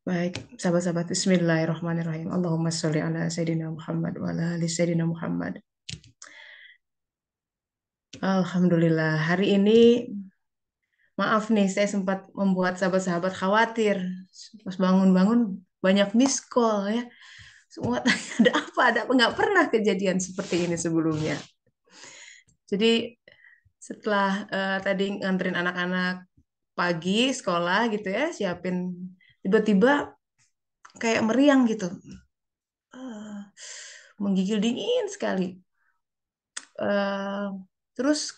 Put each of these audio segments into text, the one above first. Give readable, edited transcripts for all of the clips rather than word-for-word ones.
Baik, sahabat-sahabat, Bismillahirrahmanirrahim. Allahumma sholli ala Sayyidina Muhammad wa ala ali Sayyidina Muhammad. Alhamdulillah, hari ini maaf nih, saya sempat membuat sahabat-sahabat khawatir. Pas bangun-bangun banyak miss call ya. Semua tanya ada apa, ada apa. Nggak pernah kejadian seperti ini sebelumnya. Jadi setelah tadi nganterin anak-anak pagi sekolah gitu ya, siapin tiba-tiba kayak meriang gitu. Eh, Menggigil dingin sekali. Eh, Terus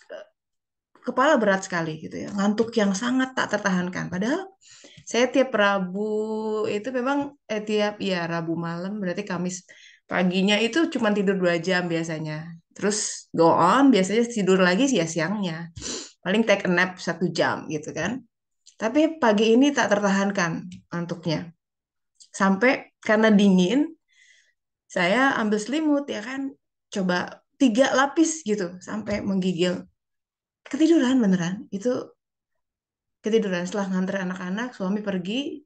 kepala berat sekali gitu ya, ngantuk yang sangat tak tertahankan. Padahal saya tiap Rabu itu memang tiap ya Rabu malam berarti Kamis paginya itu cuma tidur 2 jam biasanya. Terus go on biasanya tidur lagi siangnya. Paling take a nap 1 jam gitu kan. Tapi pagi ini tak tertahankan ngantuknya. Sampai karena dingin, saya ambil selimut ya kan, coba 3 lapis gitu sampai menggigil. Ketiduran beneran. Itu ketiduran setelah nganter anak-anak, suami pergi,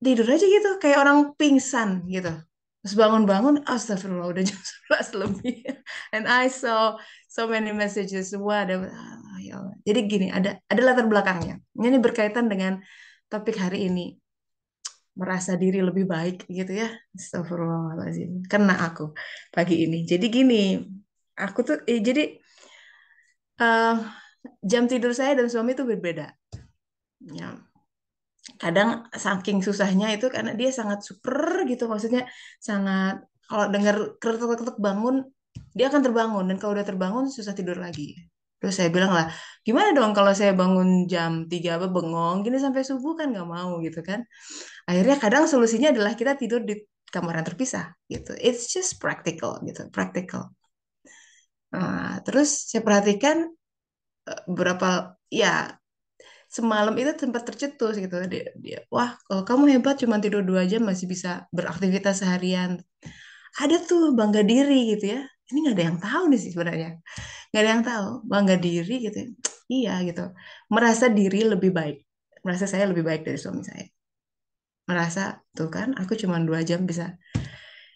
tidur aja gitu, kayak orang pingsan gitu. Terus bangun-bangun, astagfirullah udah jam 11 lebih. And I saw so many messages, semua ada, ya Allah. Jadi gini, ada latar belakangnya. Ini berkaitan dengan topik hari ini, merasa diri lebih baik gitu ya. Astagfirullahaladzim. Kena aku pagi ini. Jadi gini, aku tuh, jadi eh, jam tidur saya dan suami itu berbeda. Ya, kadang saking susahnya itu karena dia sangat super gitu, maksudnya sangat, kalau dengar keretuk-keretuk bangun dia akan terbangun, dan kalau udah terbangun susah tidur lagi. Terus saya bilang lah, gimana dong kalau saya bangun jam 3 apa bengong gini sampai subuh, kan nggak mau gitu kan. Akhirnya kadang solusinya adalah kita tidur di kamar yang terpisah gitu. It's just practical gitu, practical. Nah, terus saya perhatikan beberapa, ya, semalam itu sempat tercetus gitu dia, wah kalau kamu hebat cuma tidur 2 jam masih bisa beraktivitas seharian, ada tuh bangga diri gitu ya. Ini nggak ada yang tahu nih sih sebenarnya, nggak ada yang tahu bangga diri gitu ya. Iya gitu, merasa diri lebih baik, merasa saya lebih baik dari suami saya, merasa tuh kan aku cuma 2 jam bisa,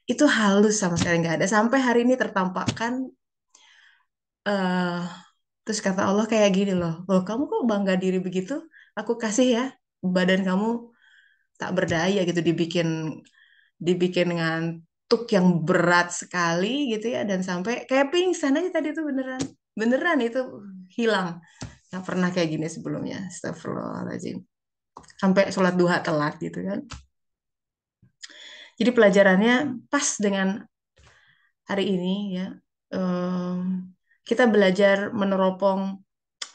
itu halus sama sekali nggak ada sampai hari ini tertampakkan. eh Terus kata Allah kayak gini loh, loh kamu kok bangga diri begitu, aku kasih ya badan kamu tak berdaya gitu, dibikin dibikin ngantuk yang berat sekali gitu ya, dan sampai kayak pingsan aja tadi itu, beneran beneran itu hilang. Nggak pernah kayak gini sebelumnya, astagfirullahaladzim, sampai sholat duha telat gitu kan. Jadi pelajarannya pas dengan hari ini ya. Em, kita belajar meneropong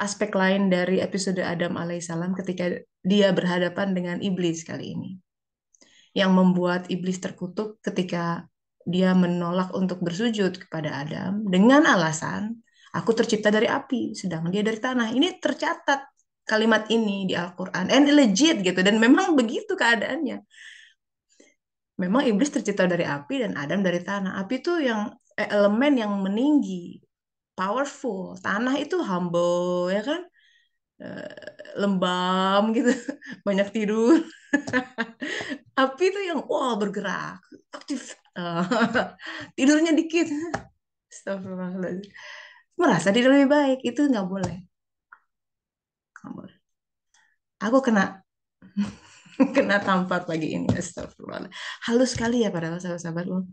aspek lain dari episode Adam alaihissalam ketika dia berhadapan dengan iblis kali ini, yang membuat iblis terkutuk ketika dia menolak untuk bersujud kepada Adam dengan alasan aku tercipta dari api sedangkan dia dari tanah. Ini tercatat kalimat ini di Al-Quran, and legit gitu, dan memang begitu keadaannya. Memang iblis tercipta dari api dan Adam dari tanah. Api itu yang elemen yang meninggi, powerful. Tanah itu humble ya kan. Eh, Lembam gitu, banyak tidur. Api itu yang wah bergerak, aktif. Eh, Tidurnya dikit. Astagfirullahaladzim. Merasa diri lebih baik itu nggak boleh. Nggak boleh. Aku kena kena tampar lagi ini. Astagfirullah. Halus sekali ya padahal sahabat-sahabat lo.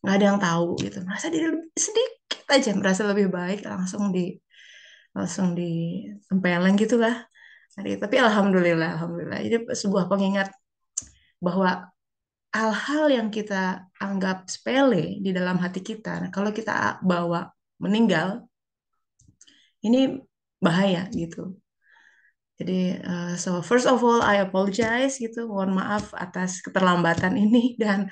Nggak ada yang tahu gitu. Merasa diri sedikit aja merasa lebih baik, langsung ditempeleng gitulah. Tapi alhamdulillah, alhamdulillah. Ini sebuah pengingat bahwa hal-hal yang kita anggap sepele di dalam hati kita, nah, kalau kita bawa meninggal, ini bahaya gitu. Jadi, so first of all, I apologize gitu. Mohon maaf atas keterlambatan ini dan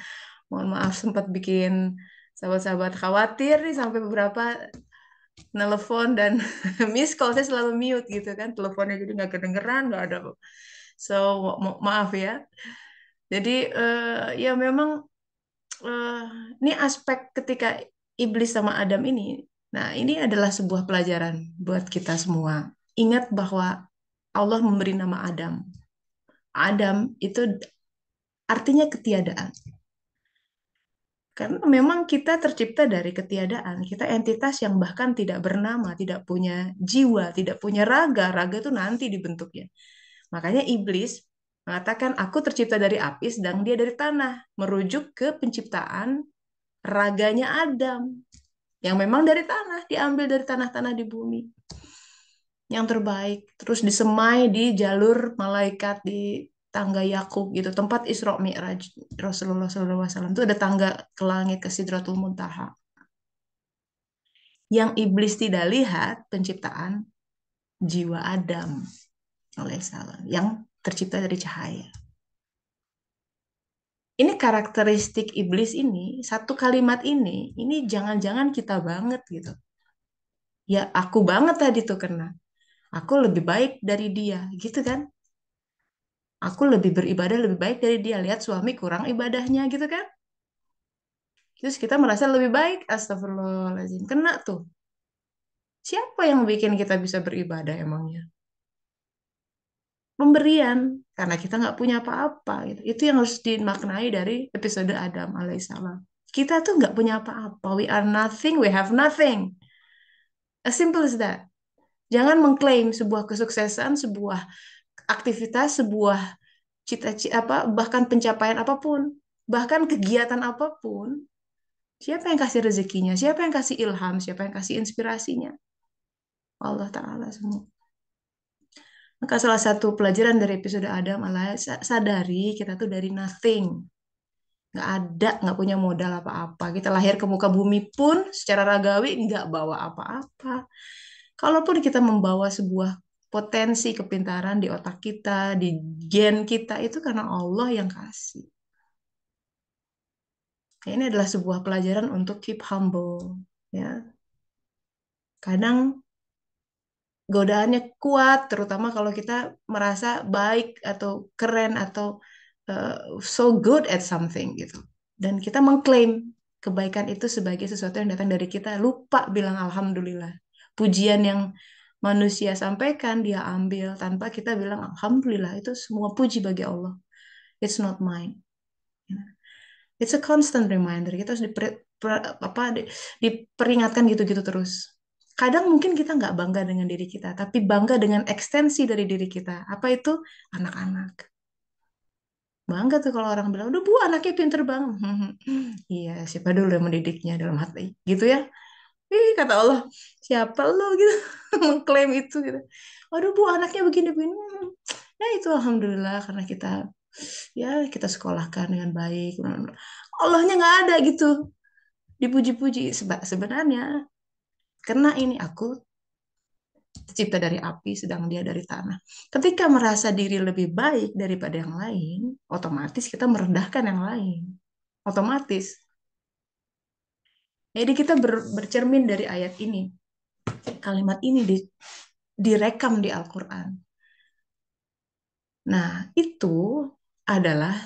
mohon maaf sempat bikin sahabat-sahabat khawatir nih, sampai beberapa nelpon dan miss call saya selalu mute gitu kan, teleponnya jadi nggak kedengeran, nggak ada. So maaf ya. Jadi ya memang eh, ini aspek ketika iblis sama Adam ini. Nah, ini adalah sebuah pelajaran buat kita semua. Ingat bahwa Allah memberi nama Adam. Adam itu artinya ketiadaan. Karena memang kita tercipta dari ketiadaan. Kita entitas yang bahkan tidak bernama, tidak punya jiwa, tidak punya raga. Raga itu nanti dibentuknya. Makanya iblis mengatakan, aku tercipta dari api, sedang dia dari tanah. Merujuk ke penciptaan raganya Adam. Yang memang dari tanah, diambil dari tanah-tanah di bumi. Yang terbaik. Terus disemai di jalur malaikat, di tangga Yakub gitu. Tempat Isra Mi'raj Rasulullah SAW itu ada tangga ke langit, ke Sidratul Muntaha. Yang iblis tidak lihat penciptaan jiwa Adam alaihissalam yang tercipta dari cahaya. Ini karakteristik iblis ini, satu kalimat ini jangan-jangan kita banget gitu. Ya aku banget tadi tuh kena. Aku lebih baik dari dia, gitu kan? Aku lebih beribadah lebih baik dari dia. Lihat suami kurang ibadahnya gitu kan? Terus kita merasa lebih baik. Astagfirullahaladzim. Kena tuh. Siapa yang bikin kita bisa beribadah emangnya? Pemberian. Karena kita nggak punya apa-apa. Gitu. Itu yang harus dimaknai dari episode Adam alaihissalam. Kita tuh nggak punya apa-apa. We are nothing, we have nothing. As simple as that. Jangan mengklaim sebuah kesuksesan, sebuah aktivitas, sebuah cita-cita apa bahkan pencapaian apapun, bahkan kegiatan apapun. Siapa yang kasih rezekinya? Siapa yang kasih ilham? Siapa yang kasih inspirasinya? Allah Ta'ala semua. Maka salah satu pelajaran dari episode Adam adalah sadari kita tuh dari nothing. Nggak ada, nggak punya modal apa-apa. Kita lahir ke muka bumi pun secara ragawi nggak bawa apa-apa. Kalaupun kita membawa sebuah potensi kepintaran di otak kita, di gen kita, itu karena Allah yang kasih. Ya, ini adalah sebuah pelajaran untuk keep humble. Ya, kadang godaannya kuat, terutama kalau kita merasa baik atau keren atau uh, so good at something gitu. Dan kita mengklaim kebaikan itu sebagai sesuatu yang datang dari kita, lupa bilang alhamdulillah. Pujian yang manusia sampaikan dia ambil tanpa kita bilang alhamdulillah, itu semua puji bagi Allah. It's not mine. It's a constant reminder. Kita harus diperingatkan gitu-gitu terus. Kadang mungkin kita nggak bangga dengan diri kita, tapi bangga dengan ekstensi dari diri kita. Apa itu? Anak-anak. Bangga tuh kalau orang bilang, udah bu anaknya pinter banget. Iya, siapa dulu yang mendidiknya dalam hati. Gitu ya. Ih, kata Allah, siapa lo gitu mengklaim itu gitu. Waduh bu anaknya begini-begini. Ya itu alhamdulillah karena kita sekolahkan dengan baik. Allahnya nggak ada gitu. Dipuji-puji. Sebenarnya karena ini aku tercipta dari api, sedang dia dari tanah. Ketika merasa diri lebih baik daripada yang lain, otomatis kita merendahkan yang lain. Otomatis. Jadi kita bercermin dari ayat ini. Kalimat ini direkam di Al-Quran. Nah, itu adalah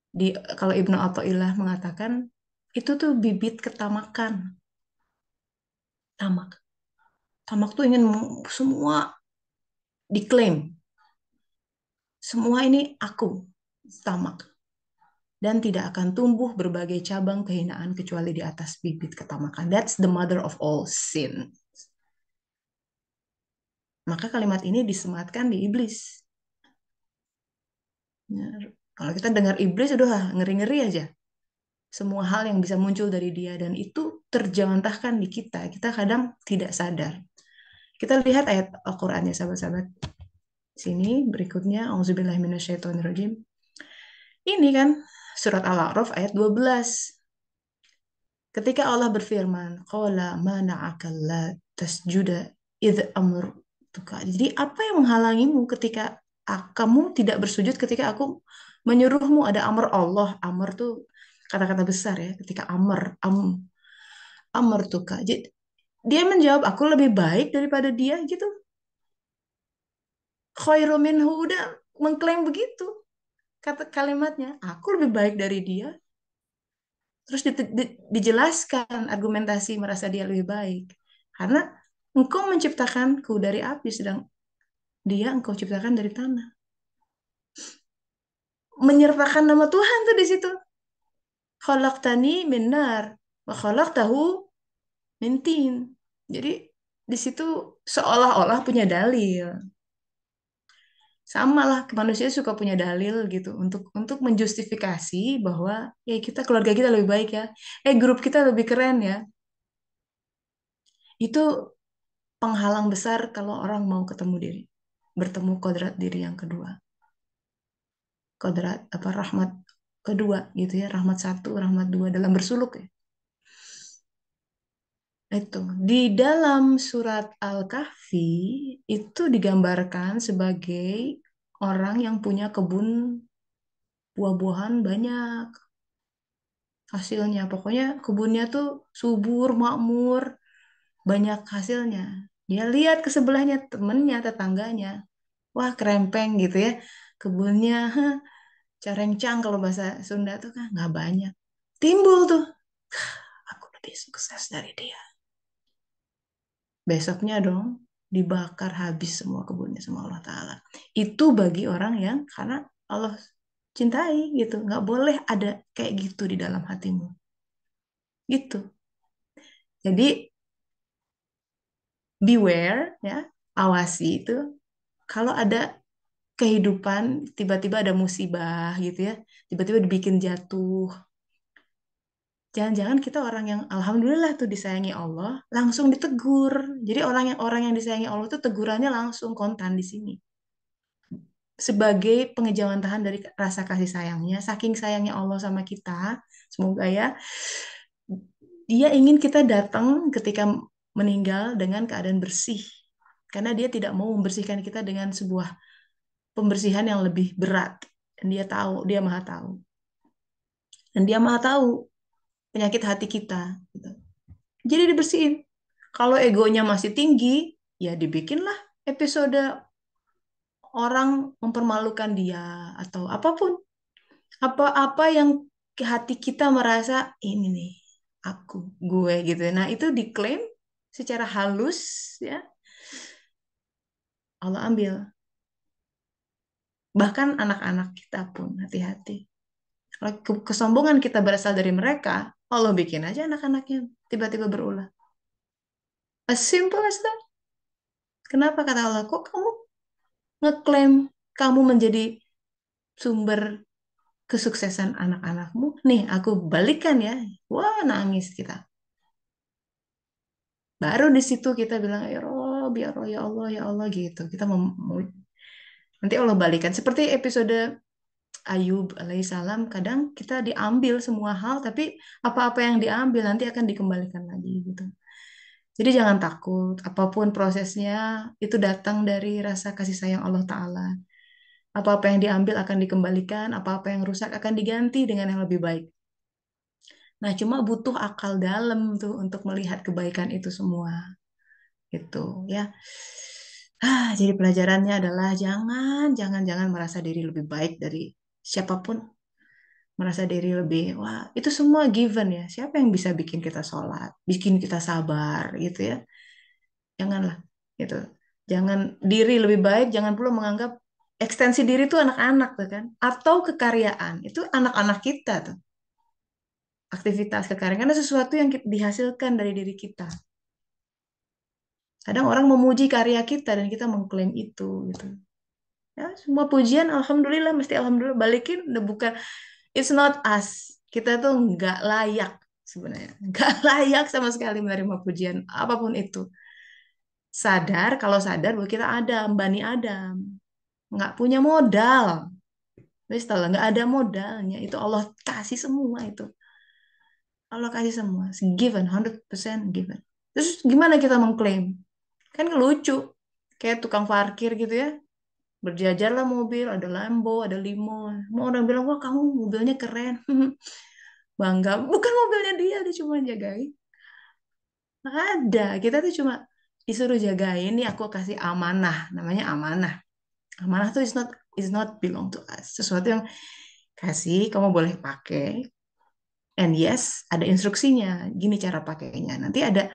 di kalau Ibnu Athaillah mengatakan itu tuh bibit ketamakan. Tamak. Tamak tuh ingin semua diklaim. Semua ini aku. Tamak. Dan tidak akan tumbuh berbagai cabang kehinaan kecuali di atas bibit ketamakan. That's the mother of all sin. Maka kalimat ini disematkan di iblis. Ya, kalau kita dengar iblis, udah ngeri-ngeri aja. Semua hal yang bisa muncul dari dia. Dan itu terjantahkan di kita. Kita kadang tidak sadar. Kita lihat ayat Al-Quran ya sahabat-sahabat. Sini berikutnya. Auzubillahiminasyaitonirrajim. Ini kan surat Al-A'raf ayat 12. Ketika Allah berfirman, qala mana'aka la tasjuda idh amartuka. Jadi apa yang menghalangimu ketika kamu tidak bersujud ketika aku menyuruhmu? Ada amar Allah. Amar tuh kata-kata besar ya. Ketika amartuka. Jadi dia menjawab, aku lebih baik daripada dia gitu. Khairu minhu, udah mengklaim begitu. Kata kalimatnya, aku lebih baik dari dia. Terus dijelaskan argumentasi merasa dia lebih baik. Karena engkau menciptakanku dari api, sedang dia engkau ciptakan dari tanah. menyertakan nama Tuhan tuh di situ. Khalaqtani min nar wa khalaqtahu min tin. Jadi di situ seolah-olah punya dalil. Sama lah, manusia suka punya dalil gitu untuk menjustifikasi bahwa ya kita keluarga kita lebih baik ya. Grup kita lebih keren ya. Itu penghalang besar kalau orang mau ketemu diri. Bertemu kodrat diri yang kedua. Kodrat apa rahmat kedua gitu ya, rahmat satu, rahmat dua dalam bersuluk ya. Itu di dalam surat Al-Kahfi itu digambarkan sebagai orang yang punya kebun buah-buahan banyak hasilnya. Pokoknya kebunnya tuh subur, makmur, banyak hasilnya. Dia lihat ke sebelahnya temennya, tetangganya. Wah, kerempeng gitu ya. Kebunnya carencang kalau bahasa Sunda tuh kan nggak banyak. Timbul tuh, aku lebih sukses dari dia. Besoknya dong dibakar habis semua kebunnya sama Allah Ta'ala. Itu bagi orang yang karena Allah cintai gitu. Nggak boleh ada kayak gitu di dalam hatimu. Gitu. Jadi beware ya, awasi itu. Kalau ada kehidupan tiba-tiba ada musibah gitu ya, tiba-tiba dibikin jatuh. Jangan-jangan kita orang yang alhamdulillah tuh disayangi Allah, langsung ditegur. Jadi orang yang disayangi Allah tuh tegurannya langsung kontan di sini. Sebagai pengejawantahan dari rasa kasih sayangnya, saking sayangnya Allah sama kita, semoga ya, dia ingin kita datang ketika meninggal dengan keadaan bersih. Karena dia tidak mau membersihkan kita dengan sebuah pembersihan yang lebih berat. Dan dia tahu, dia maha tahu. Dan dia maha tahu penyakit hati kita. Gitu. Jadi dibersihin. Kalau egonya masih tinggi, ya dibikinlah episode orang mempermalukan dia atau apapun. Apa-apa yang ke hati kita merasa ini nih aku, gue gitu. Nah, itu diklaim secara halus ya, Allah ambil. Bahkan anak-anak kita pun hati-hati. Kalau kesombongan kita berasal dari mereka, Allah bikin aja anak-anaknya tiba-tiba berulah. As simple as that. Kenapa kata Allah, kok kamu ngeklaim kamu menjadi sumber kesuksesan anak-anakmu? Nih, aku balikan ya. Wah, nangis kita. Baru di situ kita bilang, ya Rob, ya Allah gitu. Kita nanti Allah balikan. Seperti episode Ayub alaihissalam, kadang kita diambil semua hal, tapi apa-apa yang diambil nanti akan dikembalikan lagi gitu. Jadi jangan takut, apapun prosesnya itu datang dari rasa kasih sayang Allah Ta'ala. Apa-apa yang diambil akan dikembalikan, apa-apa yang rusak akan diganti dengan yang lebih baik. Nah, cuma butuh akal dalam tuh untuk melihat kebaikan itu semua. Gitu ya. Jadi pelajarannya adalah jangan merasa diri lebih baik dari siapapun. Merasa diri lebih, wah itu semua given ya. Siapa yang bisa bikin kita sholat, bikin kita sabar gitu ya. Janganlah gitu. Jangan diri lebih baik, jangan pula menganggap ekstensi diri itu anak-anak tuh kan. Atau kekaryaan, itu anak-anak kita tuh. Aktivitas kekaryaan, karena sesuatu yang dihasilkan dari diri kita. Kadang orang memuji karya kita dan kita mengklaim itu gitu. Ya, semua pujian alhamdulillah mesti alhamdulillah balikin udah bukan it's not us. Kita tuh nggak layak sebenarnya. Nggak layak sama sekali menerima pujian apapun itu. Sadar kalau sadar bahwa kita Adam, Bani Adam. Nggak punya modal. Wis tau lah, nggak ada modalnya. Itu Allah kasih semua itu. Allah kasih semua. Given, 100% given. Terus gimana kita mengklaim? Kan lucu. Kayak tukang parkir gitu ya. Berjajarlah mobil, ada Lambo, ada Limo. Mau orang bilang, wah kamu mobilnya keren. Bangga. Bukan mobilnya dia cuma jagain. Ada. Kita tuh cuma disuruh jagain. Nih aku kasih amanah. Namanya amanah. Amanah tuh is not belong to us. Sesuatu yang kasih, kamu boleh pakai. And yes, ada instruksinya. Gini cara pakainya. Nanti ada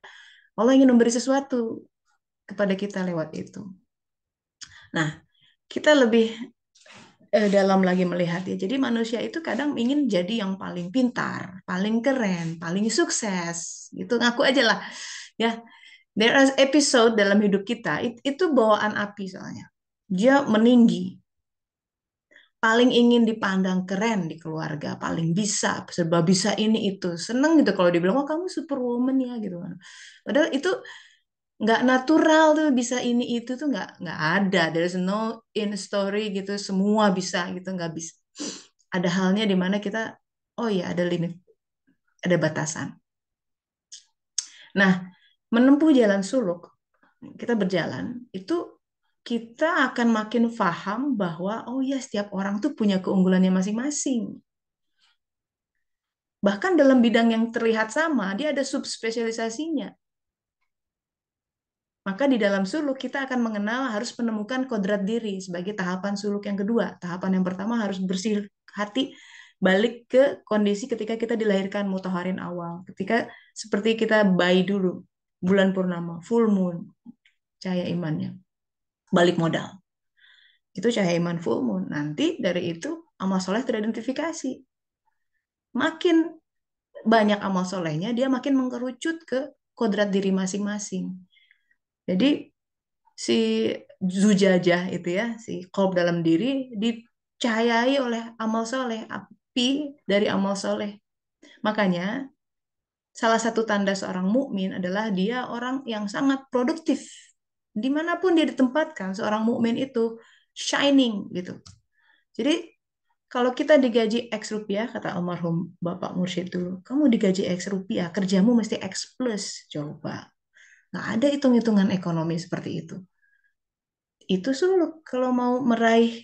Allah ingin memberi sesuatu kepada kita lewat itu. Nah, kita lebih dalam lagi melihat ya. Jadi manusia itu kadang ingin jadi yang paling pintar, paling keren, paling sukses, gitu. Ngaku aja lah, ya. There is episode dalam hidup kita itu bawaan api soalnya. Dia meninggi, paling ingin dipandang keren di keluarga, paling bisa, serba bisa ini itu. Seneng gitu kalau dibilang, oh kamu superwoman ya gitu. Padahal itu nggak natural tuh bisa ini itu tuh nggak ada. There's no in story gitu. Semua bisa gitu nggak bisa. Ada halnya di mana kita, oh ya ada limit, ada batasan. Nah, menempuh jalan suluk, kita berjalan itu kita akan makin paham bahwa oh ya setiap orang tuh punya keunggulannya masing-masing. Bahkan dalam bidang yang terlihat sama, dia ada subspesialisasinya. Maka di dalam suluk kita akan mengenal harus menemukan kodrat diri sebagai tahapan suluk yang kedua. Tahapan yang pertama harus bersih hati, balik ke kondisi ketika kita dilahirkan mutahharin awal. Ketika seperti kita bayi dulu, bulan purnama, full moon, cahaya imannya, balik modal. Itu cahaya iman full moon. Nanti dari itu amal soleh teridentifikasi. Makin banyak amal solehnya, dia makin mengerucut ke kodrat diri masing-masing. Jadi si zujajah itu ya, si qalb dalam diri dicahayai oleh amal soleh, api dari amal soleh. Makanya salah satu tanda seorang mukmin adalah dia orang yang sangat produktif. Dimanapun dia ditempatkan, seorang mukmin itu shining gitu. Jadi kalau kita digaji X rupiah, kata almarhum Bapak Mursyid dulu, kamu digaji X rupiah, kerjamu mesti X plus. Coba. Nggak ada hitung-hitungan ekonomi seperti itu. Itu sulit kalau mau meraih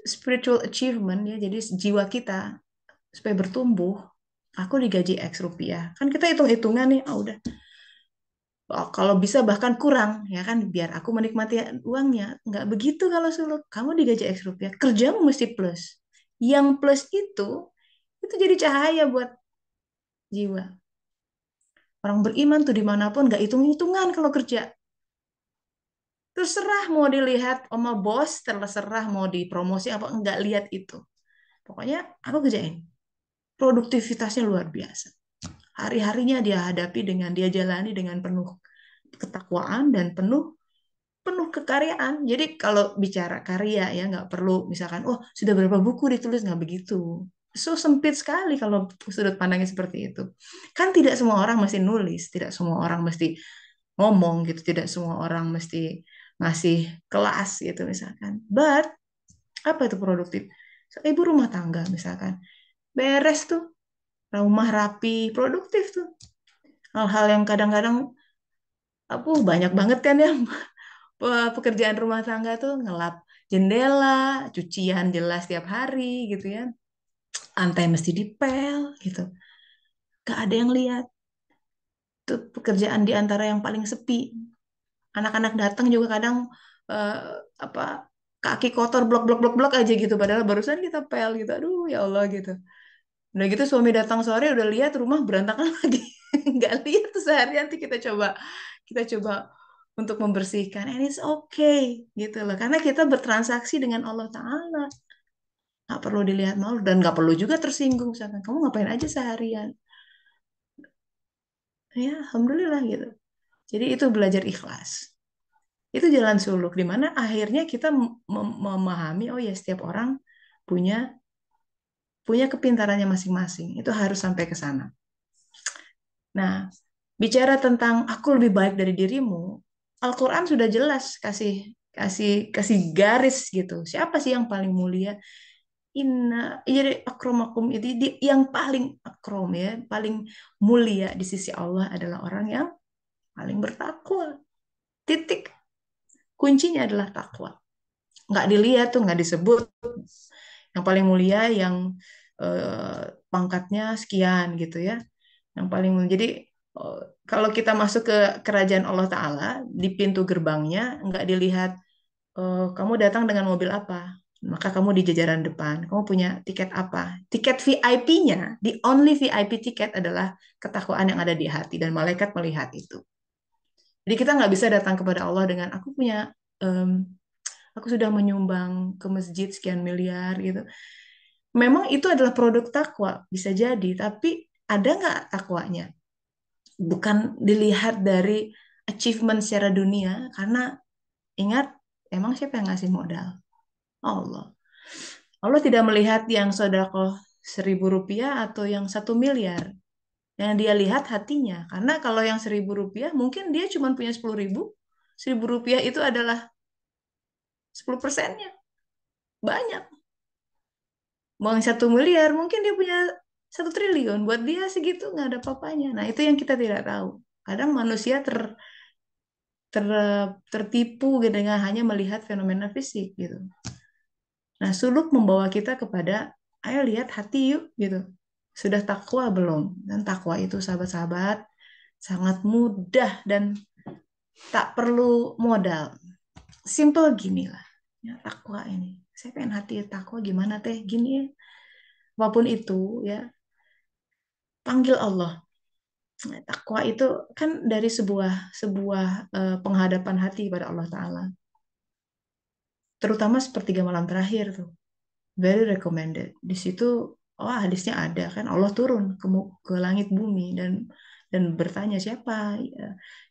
spiritual achievement ya, jadi jiwa kita supaya bertumbuh, aku digaji X rupiah. Kan kita hitung-hitungan nih, ah udah. Oh, kalau bisa bahkan kurang ya kan biar aku menikmati uangnya. Nggak begitu kalau suluk. Kamu digaji X rupiah, kerjamu mesti plus. Yang plus itu jadi cahaya buat jiwa. Orang beriman tuh dimanapun nggak hitung-hitungan kalau kerja. Terserah mau dilihat sama bos, terserah mau dipromosi apa enggak lihat itu. Pokoknya aku kerjain. Produktivitasnya luar biasa. Hari-harinya dia hadapi dengan dia jalani dengan penuh ketakwaan dan penuh penuh kekaryaan. Jadi kalau bicara karya ya nggak perlu misalkan, oh sudah berapa buku ditulis nggak begitu. So sempit sekali kalau sudut pandangnya seperti itu. Kan tidak semua orang mesti nulis, tidak semua orang mesti ngomong gitu, tidak semua orang mesti ngasih kelas gitu misalkan. But apa itu produktif? Ibu rumah tangga misalkan, beres tuh, rumah rapi, produktif tuh. Hal-hal yang kadang-kadang, banyak banget kan ya pekerjaan rumah tangga tuh ngelap jendela, cucian jelas tiap hari gitu ya. Lantai mesti dipel gitu. Gak ada yang lihat. Itu pekerjaan di antara yang paling sepi. Anak-anak datang juga kadang eh, apa kaki kotor blok blok blok blok aja gitu padahal barusan kita pel gitu. Aduh ya Allah gitu. Udah gitu suami datang sore udah lihat rumah berantakan lagi. Nggak lihat tuh sehari nanti kita coba untuk membersihkan. And it's okay gitu loh. Karena kita bertransaksi dengan Allah Ta'ala. Nggak perlu dilihat malu dan nggak perlu juga tersinggung. Misalkan kamu ngapain aja seharian. Ya, Alhamdulillah gitu. Jadi itu belajar ikhlas. Itu jalan suluk di mana akhirnya kita memahami oh ya setiap orang punya punya kepintarannya masing-masing. Itu harus sampai ke sana. Nah, bicara tentang aku lebih baik dari dirimu, Al-Qur'an sudah jelas kasih kasih kasih garis gitu. Siapa sih yang paling mulia? Inna jadi akromakum itu yang paling akrom ya, paling mulia di sisi Allah adalah orang yang paling bertakwa. Titik kuncinya adalah takwa. Nggak dilihat tuh, nggak disebut yang paling mulia yang pangkatnya sekian gitu ya. Yang paling mulia. Jadi eh, kalau kita masuk ke kerajaan Allah Ta'ala di pintu gerbangnya nggak dilihat kamu datang dengan mobil apa, maka kamu di jajaran depan. Kamu punya tiket apa? Tiket VIP-nya, the only VIP tiket adalah ketakwaan yang ada di hati dan malaikat melihat itu. Jadi kita nggak bisa datang kepada Allah dengan aku punya em, aku sudah menyumbang ke masjid sekian miliar gitu. Memang itu adalah produk takwa, bisa jadi, tapi ada nggak takwanya? Bukan dilihat dari achievement secara dunia, karena ingat, emang siapa yang ngasih modal? Allah. Allah tidak melihat yang sedekah 1.000 rupiah atau yang 1 miliar. Yang dia lihat hatinya. Karena kalau yang 1.000 rupiah, mungkin dia cuma punya 10.000. 1.000 rupiah itu adalah 10%-nya. Banyak. Mau yang 1 miliar, mungkin dia punya 1 triliun. Buat dia segitu nggak ada apa-apanya. Nah, itu yang kita tidak tahu. Kadang manusia tertipu gitu dengan hanya melihat fenomena fisik gitu. Nah, suluk membawa kita kepada, ayo lihat hati yuk gitu. Sudah takwa belum? Dan takwa itu sahabat-sahabat sangat mudah dan tak perlu modal. Simple gini lah. Ya, takwa ini. Saya pengen hati takwa gimana teh? Gini ya. Apapun itu ya, panggil Allah. Nah, takwa itu kan dari sebuah sebuah penghadapan hati pada Allah Ta'ala. Terutama sepertiga malam terakhir tuh. Very recommended. Di situ, oh hadisnya ada kan, Allah turun ke langit bumi dan bertanya siapa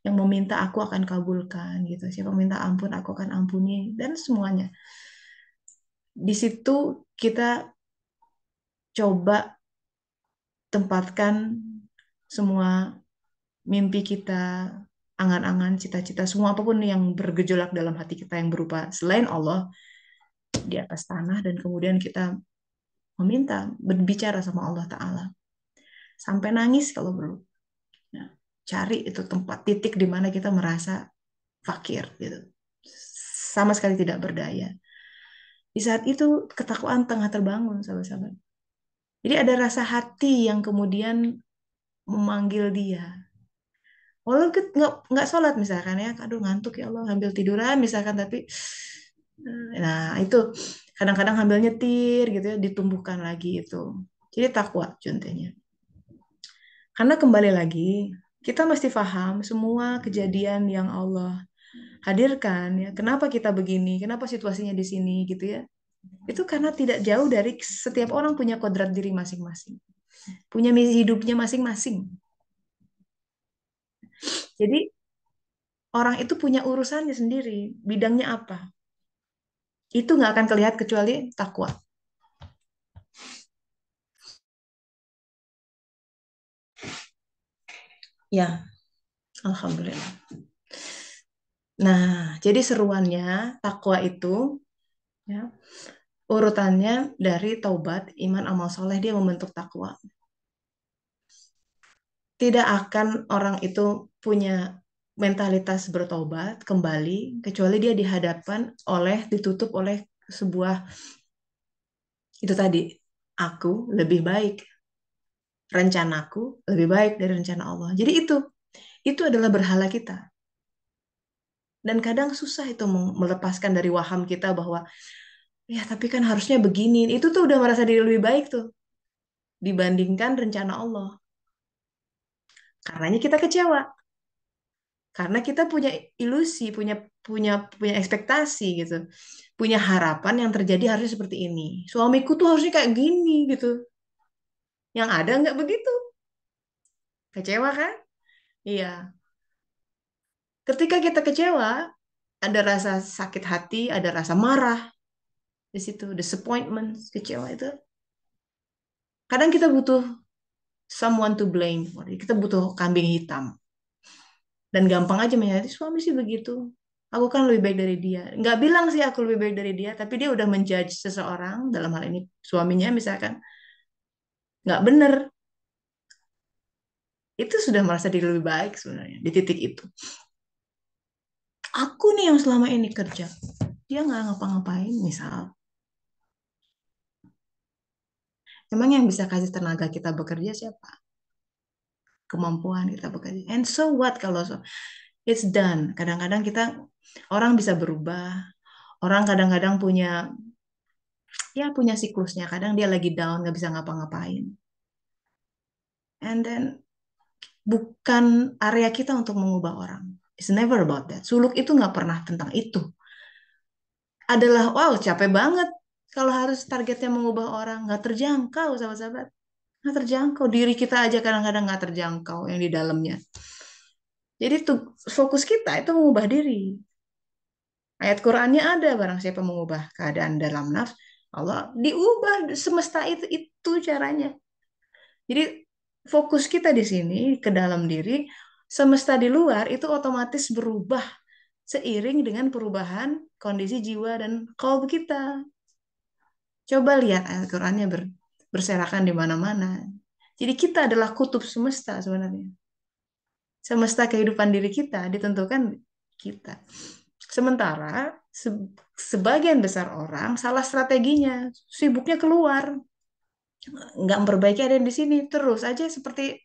yang meminta aku akan kabulkan gitu. Siapa meminta ampun aku akan ampuni dan semuanya. Di situ kita coba tempatkan semua mimpi kita, angan-angan, cita-cita, semua apapun yang bergejolak dalam hati kita yang berupa selain Allah di atas tanah dan kemudian kita meminta, berbicara sama Allah Ta'ala. Sampai nangis kalau perlu. Nah, cari itu tempat titik di mana kita merasa fakir gitu. Sama sekali tidak berdaya. Di saat itu ketakwaan tengah terbangun, sahabat-sahabat. Jadi ada rasa hati yang kemudian memanggil dia. Walau kita nggak sholat misalkan ya, aduh ngantuk ya Allah, ambil tiduran misalkan, tapi nah itu kadang-kadang ambil nyetir gitu ya, ditumbuhkan lagi itu. Jadi takwa contohnya. Karena kembali lagi, kita mesti paham semua kejadian yang Allah hadirkan ya. Kenapa kita begini? Kenapa situasinya di sini gitu ya? Itu karena tidak jauh dari setiap orang punya kodrat diri masing-masing, punya misi hidupnya masing-masing. Jadi orang itu punya urusannya sendiri, bidangnya apa? Itu nggak akan kelihatan kecuali takwa. Ya, alhamdulillah. Nah, jadi seruannya takwa itu ya urutannya dari taubat, iman, amal soleh dia membentuk takwa. Tidak akan orang itu punya mentalitas bertobat kembali kecuali dia dihadapkan ditutup oleh sebuah itu tadi, aku lebih baik, rencanaku lebih baik dari rencana Allah. Jadi itu adalah berhala kita. Dan kadang susah itu melepaskan dari waham kita bahwa ya tapi kan harusnya begini. Itu tuh udah merasa diri lebih baik tuh dibandingkan rencana Allah. Karenanya kita kecewa. Karena kita punya ilusi, punya punya punya ekspektasi gitu. Punya harapan yang terjadi harusnya seperti ini. Suamiku tuh harusnya kayak gini gitu. Yang ada nggak begitu. Kecewa kan? Iya. Ketika kita kecewa, ada rasa sakit hati, ada rasa marah di situ, disappointment, kecewa itu. Kadang kita butuh someone to blame. Kita butuh kambing hitam. Dan gampang aja menyadari suami sih begitu. Aku kan lebih baik dari dia. Nggak bilang sih aku lebih baik dari dia, tapi dia udah menjudge seseorang, dalam hal ini suaminya misalkan, nggak bener. Itu sudah merasa diri lebih baik sebenarnya, di titik itu. Aku nih yang selama ini kerja, dia nggak ngapa-ngapain, misal. Emang yang bisa kasih tenaga kita bekerja siapa? Kemampuan kita bekerja. And so what kalau it's done. Kadang-kadang orang bisa berubah. Orang kadang-kadang punya siklusnya. Kadang dia lagi down, nggak bisa ngapa-ngapain. And then bukan area kita untuk mengubah orang. It's never about that. Suluk itu nggak pernah tentang itu. adalah wow capek banget kalau harus targetnya mengubah orang, nggak terjangkau sahabat-sahabat, nggak terjangkau diri kita aja kadang-kadang nggak terjangkau yang di dalamnya. Jadi tuh fokus kita itu mengubah diri. Ayat Qur'annya ada, barang siapa mengubah keadaan dalam nafs, Allah diubah semesta itu caranya. Jadi fokus kita di sini ke dalam diri, semesta di luar itu otomatis berubah seiring dengan perubahan kondisi jiwa dan qalb kita. Coba lihat ayat Qur'annya berserakan di mana-mana. Jadi kita adalah kutub semesta sebenarnya. Semesta kehidupan diri kita ditentukan kita. Sementara sebagian besar orang salah strateginya, sibuknya keluar, nggak memperbaiki ada yang di sini, terus aja seperti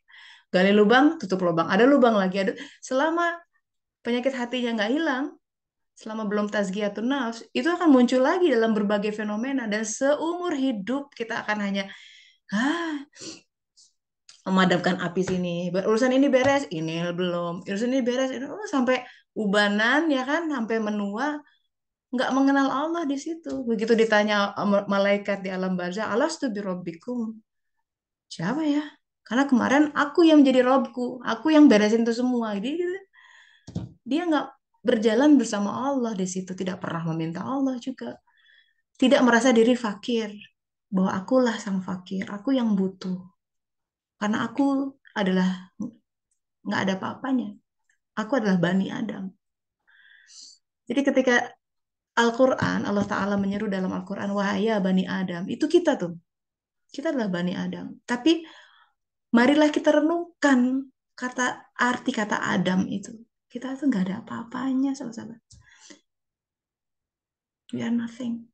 gali lubang, tutup lubang, ada lubang lagi, ada. Selama penyakit hatinya nggak hilang, selama belum tazkiyatun nafs, itu akan muncul lagi dalam berbagai fenomena dan seumur hidup kita akan hanya ah, memadamkan api sini. Urusan ini beres, ini belum. Urusan ini beres, ini sampai ubanan ya kan, sampai menua, nggak mengenal Allah di situ. Begitu ditanya malaikat di alam barzah, alastu birabbikum? Siapa ya? Karena kemarin aku yang menjadi Robku, aku yang beresin itu semua. Jadi gitu, dia nggak berjalan bersama Allah di situ, tidak pernah meminta Allah juga, tidak merasa diri fakir, bahwa akulah sang fakir, aku yang butuh, karena aku adalah nggak ada apa-apanya, aku adalah Bani Adam. Jadi ketika Al-Quran, Allah Ta'ala menyeru dalam Al-Quran, wahai ya Bani Adam, itu kita tuh, kita adalah Bani Adam. Tapi marilah kita renungkan arti kata Adam itu. Kita tuh nggak ada apa-apanya, sahabat-sahabat. We are nothing.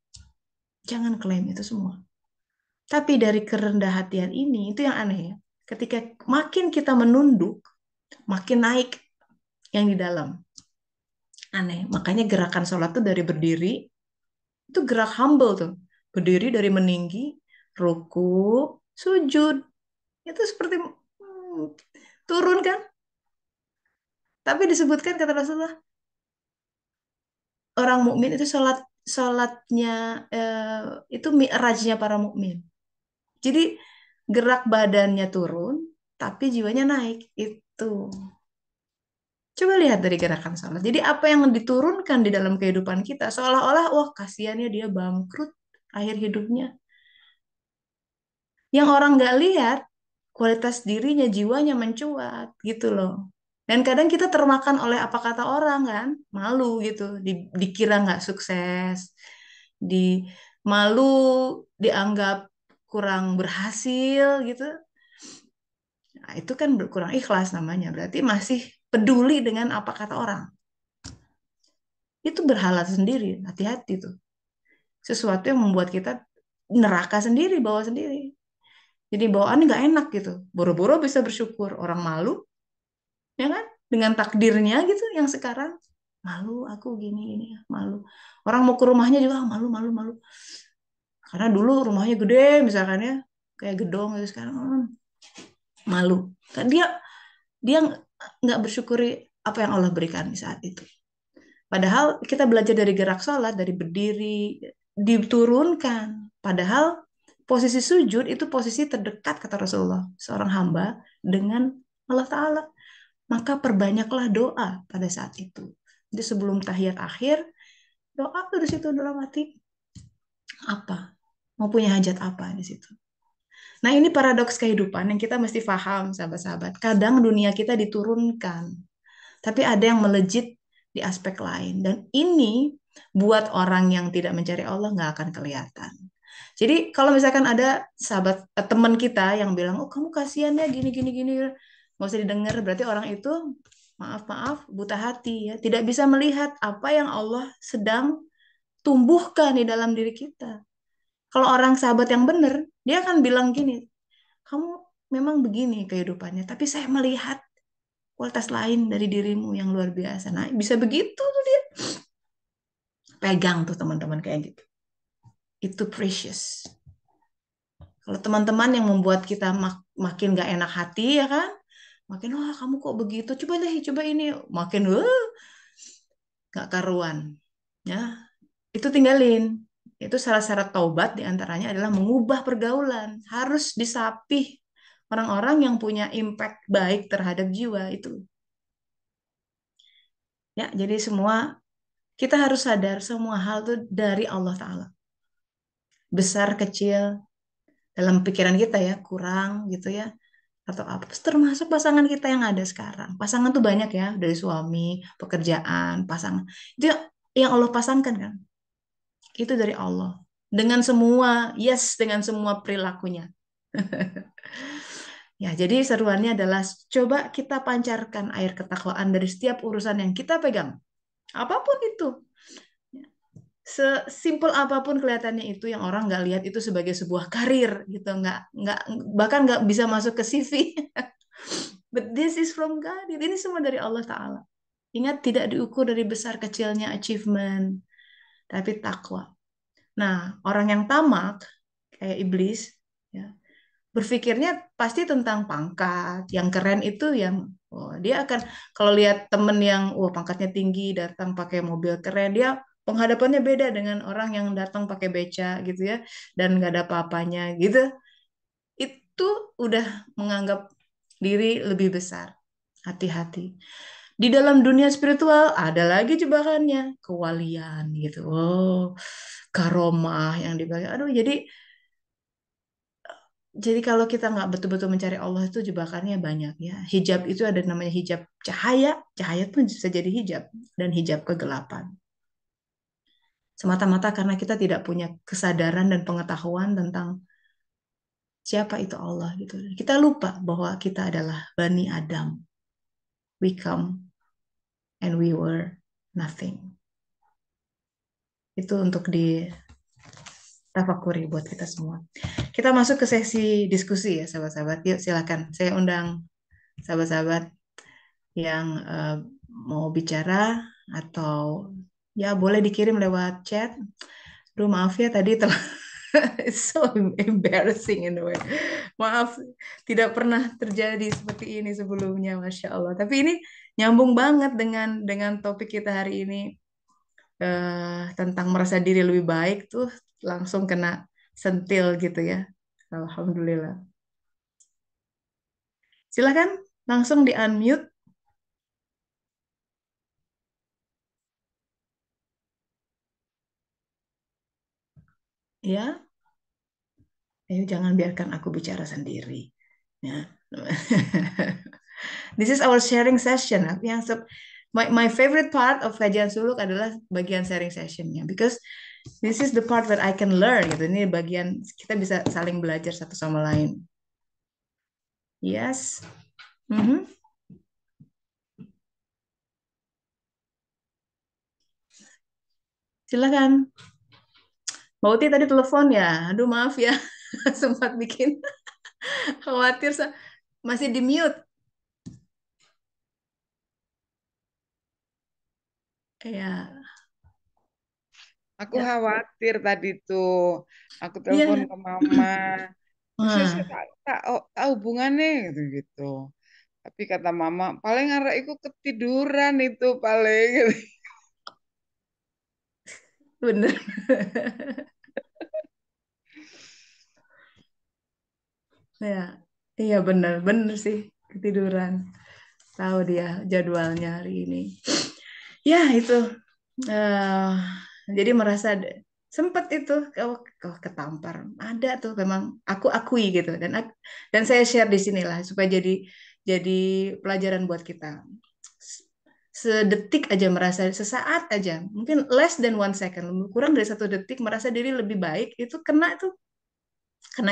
Jangan klaim itu semua. Tapi dari kerendah hatian ini, itu yang aneh ya. Ketika makin kita menunduk, makin naik yang di dalam. Aneh. Makanya gerakan sholat tuh dari berdiri, itu gerak humble tuh. Berdiri dari meninggi, ruku, sujud. Itu seperti turun kan? Tapi disebutkan kata Rasulullah, orang mukmin itu sholatnya itu mi'rajnya para mukmin. Jadi gerak badannya turun, tapi jiwanya naik. Itu. Coba lihat dari gerakan sholat. Jadi apa yang diturunkan di dalam kehidupan kita, seolah-olah, wah kasihannya dia bangkrut akhir hidupnya. Yang orang nggak lihat, kualitas dirinya, jiwanya mencuat gitu loh. Dan kadang kita termakan oleh apa kata orang kan, malu gitu, dikira nggak sukses, di malu dianggap kurang berhasil gitu. Nah, itu kan kurang ikhlas namanya. Berarti masih peduli dengan apa kata orang. Itu berhala sendiri, hati-hati tuh. Sesuatu yang membuat kita neraka sendiri, bawa sendiri. Jadi bawaannya nggak enak gitu. Boro-boro bisa bersyukur, orang malu, ya kan? Dengan takdirnya gitu yang sekarang. Malu aku gini gini ya, malu. Orang mau ke rumahnya juga malu malu malu. Karena dulu rumahnya gede misalkan ya, kayak gedong gitu sekarang malu. Kan dia nggak bersyukuri apa yang Allah berikan di saat itu. Padahal kita belajar dari gerak sholat, dari berdiri, diturunkan. Padahal posisi sujud itu posisi terdekat kata Rasulullah, seorang hamba dengan Allah Ta'ala. Maka perbanyaklah doa pada saat itu. Jadi sebelum tahiyat akhir, doa tuh di situ dalam hati. Apa? Mau punya hajat apa di situ? Nah ini paradoks kehidupan yang kita mesti paham sahabat-sahabat. Kadang dunia kita diturunkan, tapi ada yang melejit di aspek lain. Dan ini buat orang yang tidak mencari Allah nggak akan kelihatan. Jadi kalau misalkan ada sahabat teman kita yang bilang, oh kamu kasihan ya gini gini gini, nggak usah didengar. Berarti orang itu maaf maaf buta hati ya, tidak bisa melihat apa yang Allah sedang tumbuhkan di dalam diri kita. Kalau orang sahabat yang benar, dia akan bilang gini, kamu memang begini kehidupannya, tapi saya melihat kualitas lain dari dirimu yang luar biasa. Nah, bisa begitu tuh dia. Pegang tuh teman-teman kayak gitu. Itu precious. Kalau teman-teman yang membuat kita makin gak enak hati ya kan, makin wah kamu kok begitu, coba deh, coba ini, makin gak karuan. Ya, itu tinggalin. Itu salah syarat taubat diantaranya adalah mengubah pergaulan. Harus disapih orang-orang yang punya impact baik terhadap jiwa itu. Ya, jadi semua kita harus sadar semua hal itu dari Allah Ta'ala. Besar, kecil, dalam pikiran kita ya, kurang gitu ya. Atau apa. Termasuk pasangan kita yang ada sekarang. Pasangan tuh banyak ya, dari suami, pekerjaan, pasangan. Itu yang Allah pasangkan kan. Itu dari Allah. Dengan semua, yes, dengan semua perilakunya. Ya, jadi seruannya adalah coba kita pancarkan air ketakwaan dari setiap urusan yang kita pegang. Apapun itu. Sesimpel apapun kelihatannya itu yang orang nggak lihat itu sebagai sebuah karir gitu. Nggak, bahkan nggak bisa masuk ke CV. But this is from God. Ini semua dari Allah Ta'ala. Ingat, tidak diukur dari besar kecilnya achievement, tapi takwa. Nah, orang yang tamak, kayak iblis, ya, berpikirnya pasti tentang pangkat. Yang keren itu yang, oh, dia akan, kalau lihat temen yang, wah pangkatnya tinggi, datang pakai mobil keren, dia penghadapannya beda dengan orang yang datang pakai beca gitu ya, dan nggak ada apa-apanya gitu. Itu udah menganggap diri lebih besar. Hati-hati. Di dalam dunia spiritual ada lagi jebakannya, kewalian gitu. Oh, karomah yang dibagi. Aduh, jadi kalau kita nggak betul-betul mencari Allah itu jebakannya banyak ya. Hijab itu ada namanya hijab cahaya. Cahaya pun bisa jadi hijab dan hijab kegelapan. Semata-mata karena kita tidak punya kesadaran dan pengetahuan tentang siapa itu Allah gitu. Kita lupa bahwa kita adalah Bani Adam. We come and we were nothing. Itu untuk ditafakuri buat kita semua. Kita masuk ke sesi diskusi ya, sahabat-sahabat. Yuk, silakan. Saya undang sahabat-sahabat yang mau bicara atau ya boleh dikirim lewat chat. Duh, maaf ya tadi telah it's so embarrassing in a way. Maaf, tidak pernah terjadi seperti ini sebelumnya, Masya Allah. Tapi ini nyambung banget dengan topik kita hari ini, tentang merasa diri lebih baik tuh langsung kena sentil gitu ya. Alhamdulillah. Silakan langsung di unmute ya. Ayo jangan biarkan aku bicara sendiri. Ya. This is our sharing session. My favorite part of kajian suluk adalah bagian sharing sessionnya, because this is the part where I can learn gitu. Ini bagian kita bisa saling belajar satu sama lain. Yes. Mhm. Silakan. Mbak Uti tadi telepon ya. Aduh maaf ya. Sempat bikin khawatir. Masih di mute. Ya. Aku Ya. khawatir tadi tuh. Aku telepon Iya. ke mama. Terus saya Nah, tak hubungannya gitu gitu. Tapi kata mama, paling arek iku ketiduran itu paling. bener. Ya. Iya bener. Bener sih. Ketiduran. Tahu dia jadwalnya hari ini. Ya itu. eh jadi merasa sempet itu kalau ketampar. Ada tuh memang aku akui gitu, dan saya share di sinilah supaya jadi pelajaran buat kita. Sedetik aja merasa, sesaat aja, mungkin less than 1 second, kurang dari 1 detik merasa diri lebih baik, itu kena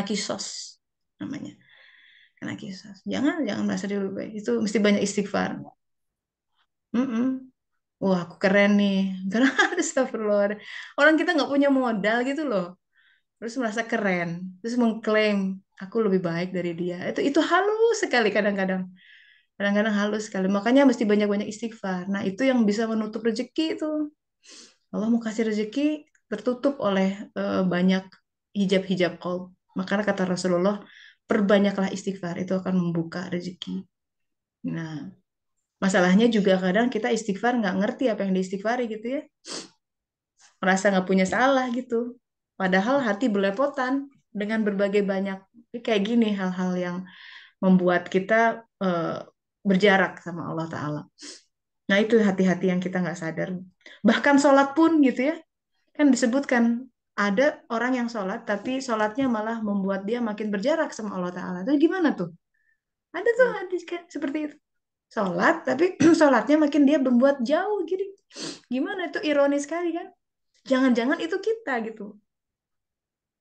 kisos namanya, kena kisos. Jangan merasa diri lebih baik, itu mesti banyak istighfar. Mm-mm. Wah, aku keren nih. Karena astagfirullah. Orang kita nggak punya modal gitu loh. Terus merasa keren. Terus mengklaim, aku lebih baik dari dia. Itu halus sekali kadang-kadang. Kadang-kadang halus sekali. Makanya mesti banyak-banyak istighfar. Nah, itu yang bisa menutup rezeki itu. Allah mau kasih rezeki tertutup oleh banyak hijab-hijab qalb. Makanya kata Rasulullah, perbanyaklah istighfar. Itu akan membuka rezeki. Nah, masalahnya juga kadang kita istighfar nggak ngerti apa yang diistighfari gitu ya. merasa nggak punya salah gitu. Padahal hati belepotan dengan berbagai banyak kayak gini hal-hal yang membuat kita berjarak sama Allah Ta'ala. Nah itu hati-hati yang kita nggak sadar. Bahkan sholat pun gitu ya, kan disebutkan ada orang yang sholat tapi sholatnya malah membuat dia makin berjarak sama Allah Ta'ala. Itu gimana tuh? Ada tuh Hmm. hadis kan seperti itu. Sholat tapi sholatnya makin dia membuat jauh gitu. Gimana itu ironis sekali kan? Jangan-jangan itu kita gitu.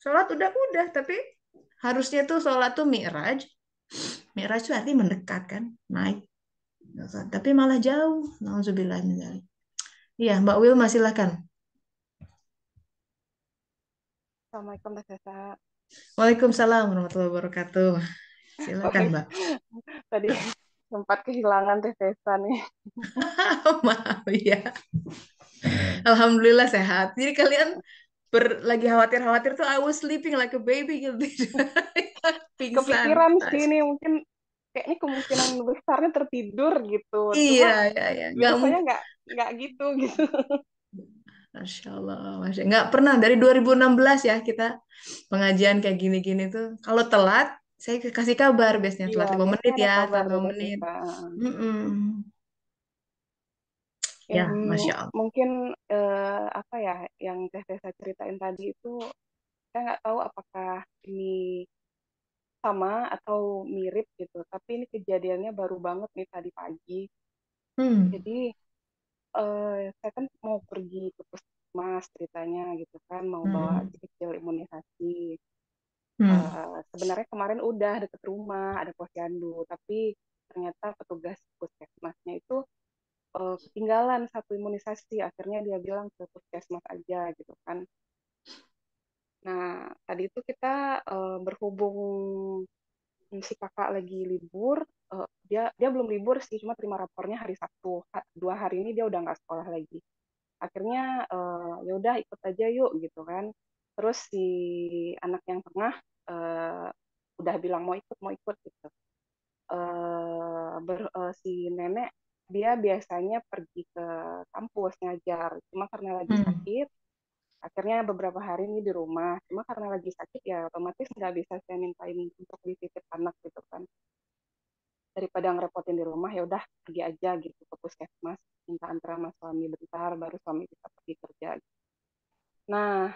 Sholat udah tapi harusnya tuh sholat tuh mi'raj. Mi'raj itu artinya mendekat kan, naik. Tapi malah jauh. Nauzubillah min dzalik. Iya, Mbak Wilma silakan. Assalamualaikum Teh Sesa. Waalaikumsalam warahmatullahi wabarakatuh. Silakan, Sorry, Mbak. tadi sempat kehilangan Teh Sesa nih. Maaf ya. Alhamdulillah sehat. Jadi kalian lagi khawatir-khawatir tuh I was sleeping like a baby gitu. Pingsan. Kepikiran sih ini mungkin kayaknya kemungkinan besarnya tertidur gitu. Iya, Cuma ya, ya. Nggak biasanya mungkin. nggak gitu gitu. Masya Allah, Masya. Nggak pernah dari 2016 ya kita pengajian kayak gini-gini tuh. Kalau telat, saya kasih kabar biasanya Iya, telat 5 menit biasanya ada ya, kabar telat tuh 5 Teh menit. Sesa. Mm-mm. Ya, Ya, Masya Allah. mungkin apa ya yang Teh Sesa ceritain tadi itu saya nggak tahu apakah ini sama atau mirip gitu. Tapi ini kejadiannya baru banget nih tadi pagi. Hmm. Jadi saya kan mau pergi ke puskesmas ceritanya gitu kan, mau bawa Hmm. adik kecil imunisasi. Hmm. Sebenarnya kemarin udah deket rumah ada posyandu, tapi ternyata petugas puskesmasnya itu ketinggalan satu imunisasi. Akhirnya dia bilang ke puskesmas aja gitu kan. Nah, tadi itu kita berhubung si kakak lagi libur, dia belum libur sih, cuma terima rapornya hari Sabtu. 2 hari ini dia udah nggak sekolah lagi. Akhirnya ya udah ikut aja yuk gitu kan. Terus si anak yang tengah eh, udah bilang mau ikut gitu. Si nenek dia biasanya pergi ke kampus ngajar, cuma karena lagi Hmm. sakit akhirnya beberapa hari ini di rumah. Cuma karena lagi sakit ya otomatis nggak bisa saya mintain untuk dititip anak gitu kan. Daripada ngerepotin di rumah ya udah pergi aja gitu ke puskesmas, minta antar sama suami bentar baru suami bisa pergi kerja. Nah,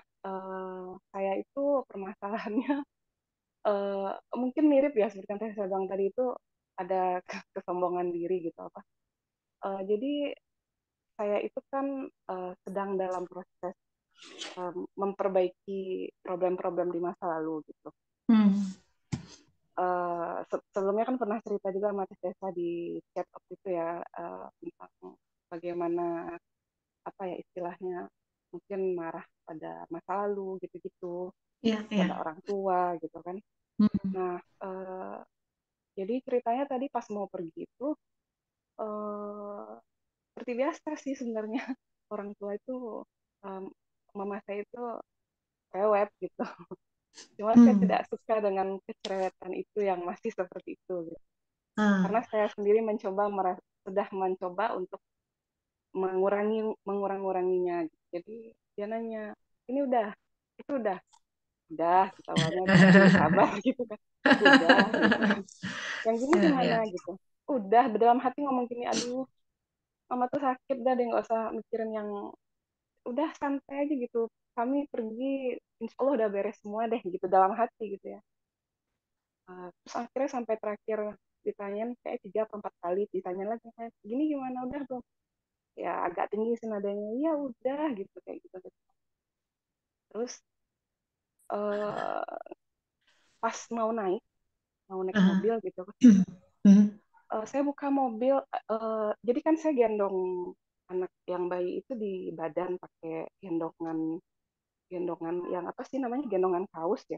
saya itu permasalahannya eh, mungkin mirip ya seperti yang saya bilang tadi itu ada kesombongan diri gitu apa. Jadi saya itu kan sedang dalam proses memperbaiki problem-problem di masa lalu gitu. Hmm. Sebelumnya kan pernah cerita juga sama Teh Desa di chat waktu itu ya tentang bagaimana apa ya istilahnya mungkin marah pada masa lalu gitu-gitu Ya, pada ya. orang tua gitu kan. Hmm. Nah, jadi ceritanya tadi pas mau pergi itu eh, seperti biasa sih sebenarnya orang tua itu em, mama saya itu rewet gitu. Cuma saya Hmm. tidak suka dengan kecerewetan itu yang masih seperti itu gitu. Ah. Karena saya sendiri sudah mencoba untuk menguranginya. Jadi dia nanya, ini udah, itu udah gitu awalnya nunggu kabar gitu kan. Udah gitu kan. Yang gini Ya, gimana ya. gitu. Udah dalam hati ngomong gini, aduh mama tuh sakit dah deh nggak usah mikirin yang udah santai aja gitu. Kami pergi, insya Allah udah beres semua deh gitu dalam hati gitu ya. Terus akhirnya sampai terakhir ditanyain kayak 3 atau 4 kali ditanya lagi kayak gini gimana udah belum ya agak tinggi sih nadanya ya udah gitu kayak gitu, gitu. Terus eh, pas mau naik Ah. mobil gitu Hmm. saya buka mobil jadi kan saya gendong anak yang bayi itu di badan pakai gendongan gendongan yang apa sih namanya gendongan kaos ya.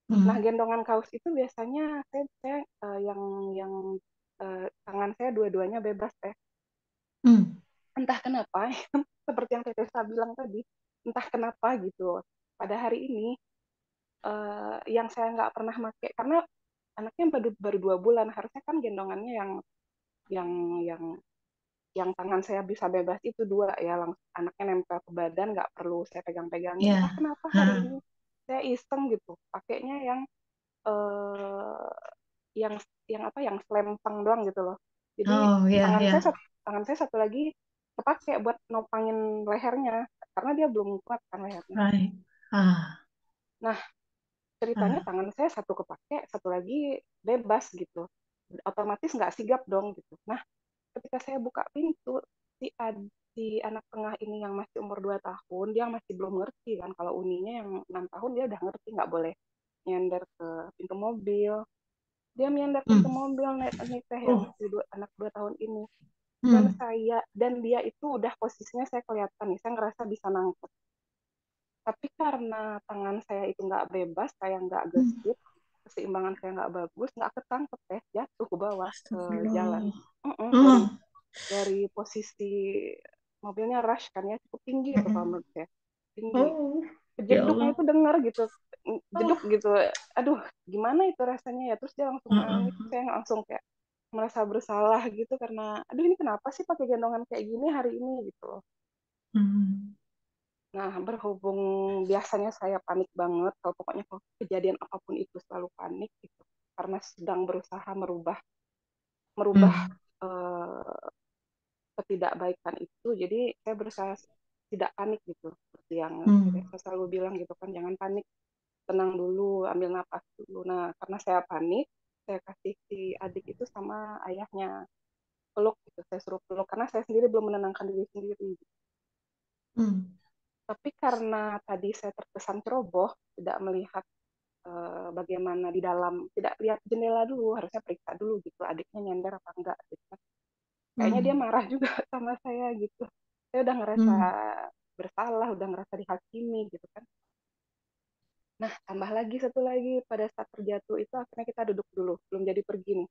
Nah Hmm. gendongan kaos itu biasanya saya yang tangan saya dua-duanya bebas teh. Hmm. Entah kenapa seperti yang Tetesa bilang tadi entah kenapa gitu pada hari ini yang saya nggak pernah pakai karena anaknya baru 2 bulan harusnya kan gendongannya yang yang yang tangan saya bisa bebas itu dua ya, langsung anaknya nempel ke badan, nggak perlu saya pegang-pegangin. Entah Ya. kenapa hari Hah. ini saya iseng gitu, pakainya eh, yang apa, yang selempang doang gitu loh. Jadi Oh ya tangan saya ya. tangan saya satu lagi kepake buat nopangin lehernya karena dia belum kuat kan lehernya. Right. Ah. Nah, ceritanya Ah. tangan saya satu kepake, satu lagi bebas gitu. Otomatis nggak sigap dong gitu. Nah, ketika saya buka pintu, si si anak tengah ini yang masih umur 2 tahun, dia masih belum ngerti kan, kalau Uninya yang 6 tahun dia udah ngerti nggak boleh nyender ke pintu mobil. Dia nyender Hmm. pintu mobil, nih teh yang Oh. si anak 2 tahun ini. Hmm. Dan dia itu udah posisinya saya kelihatan nih, saya ngerasa bisa nangkep. Tapi karena tangan saya itu nggak bebas, saya nggak Hmm. gesit, keseimbangan saya nggak bagus, nggak ketangkep teh, jatuh ke bawah ke jalan. Astagfirullah. Dari Oh. posisi mobilnya rush kan ya, cukup tinggi itu kalau Mm-mm. menurut saya, tinggi. Oh. Ya Kejeduknya Allah. itu dengar gitu, jeduk Oh. gitu. Aduh, gimana itu rasanya ya? Terus dia langsung nangis, Mm-mm. saya langsung kayak merasa bersalah gitu karena aduh ini kenapa sih pakai gendongan kayak gini hari ini gitu loh. Hmm. Nah, berhubung biasanya saya panik banget kalau pokoknya kalau kejadian apapun itu selalu panik gitu karena sedang berusaha merubah merubah Hmm. eh, ketidakbaikan itu, jadi saya berusaha tidak panik gitu, seperti yang Hmm. saya selalu bilang gitu kan, jangan panik, tenang dulu, ambil napas dulu. Nah, karena saya panik, saya kasih si adik itu sama ayahnya peluk gitu, saya suruh peluk karena saya sendiri belum menenangkan diri sendiri. Hmm. Tapi karena tadi saya terkesan ceroboh, tidak melihat bagaimana di dalam, tidak lihat jendela dulu, harusnya periksa dulu gitu adiknya nyender apa enggak gitu kan. Kayaknya dia Hmm. marah juga sama saya gitu, saya udah ngerasa Hmm. bersalah, udah ngerasa dihakimi gitu kan. Nah, tambah lagi satu lagi, pada saat terjatuh itu akhirnya kita duduk dulu, belum jadi pergi nih.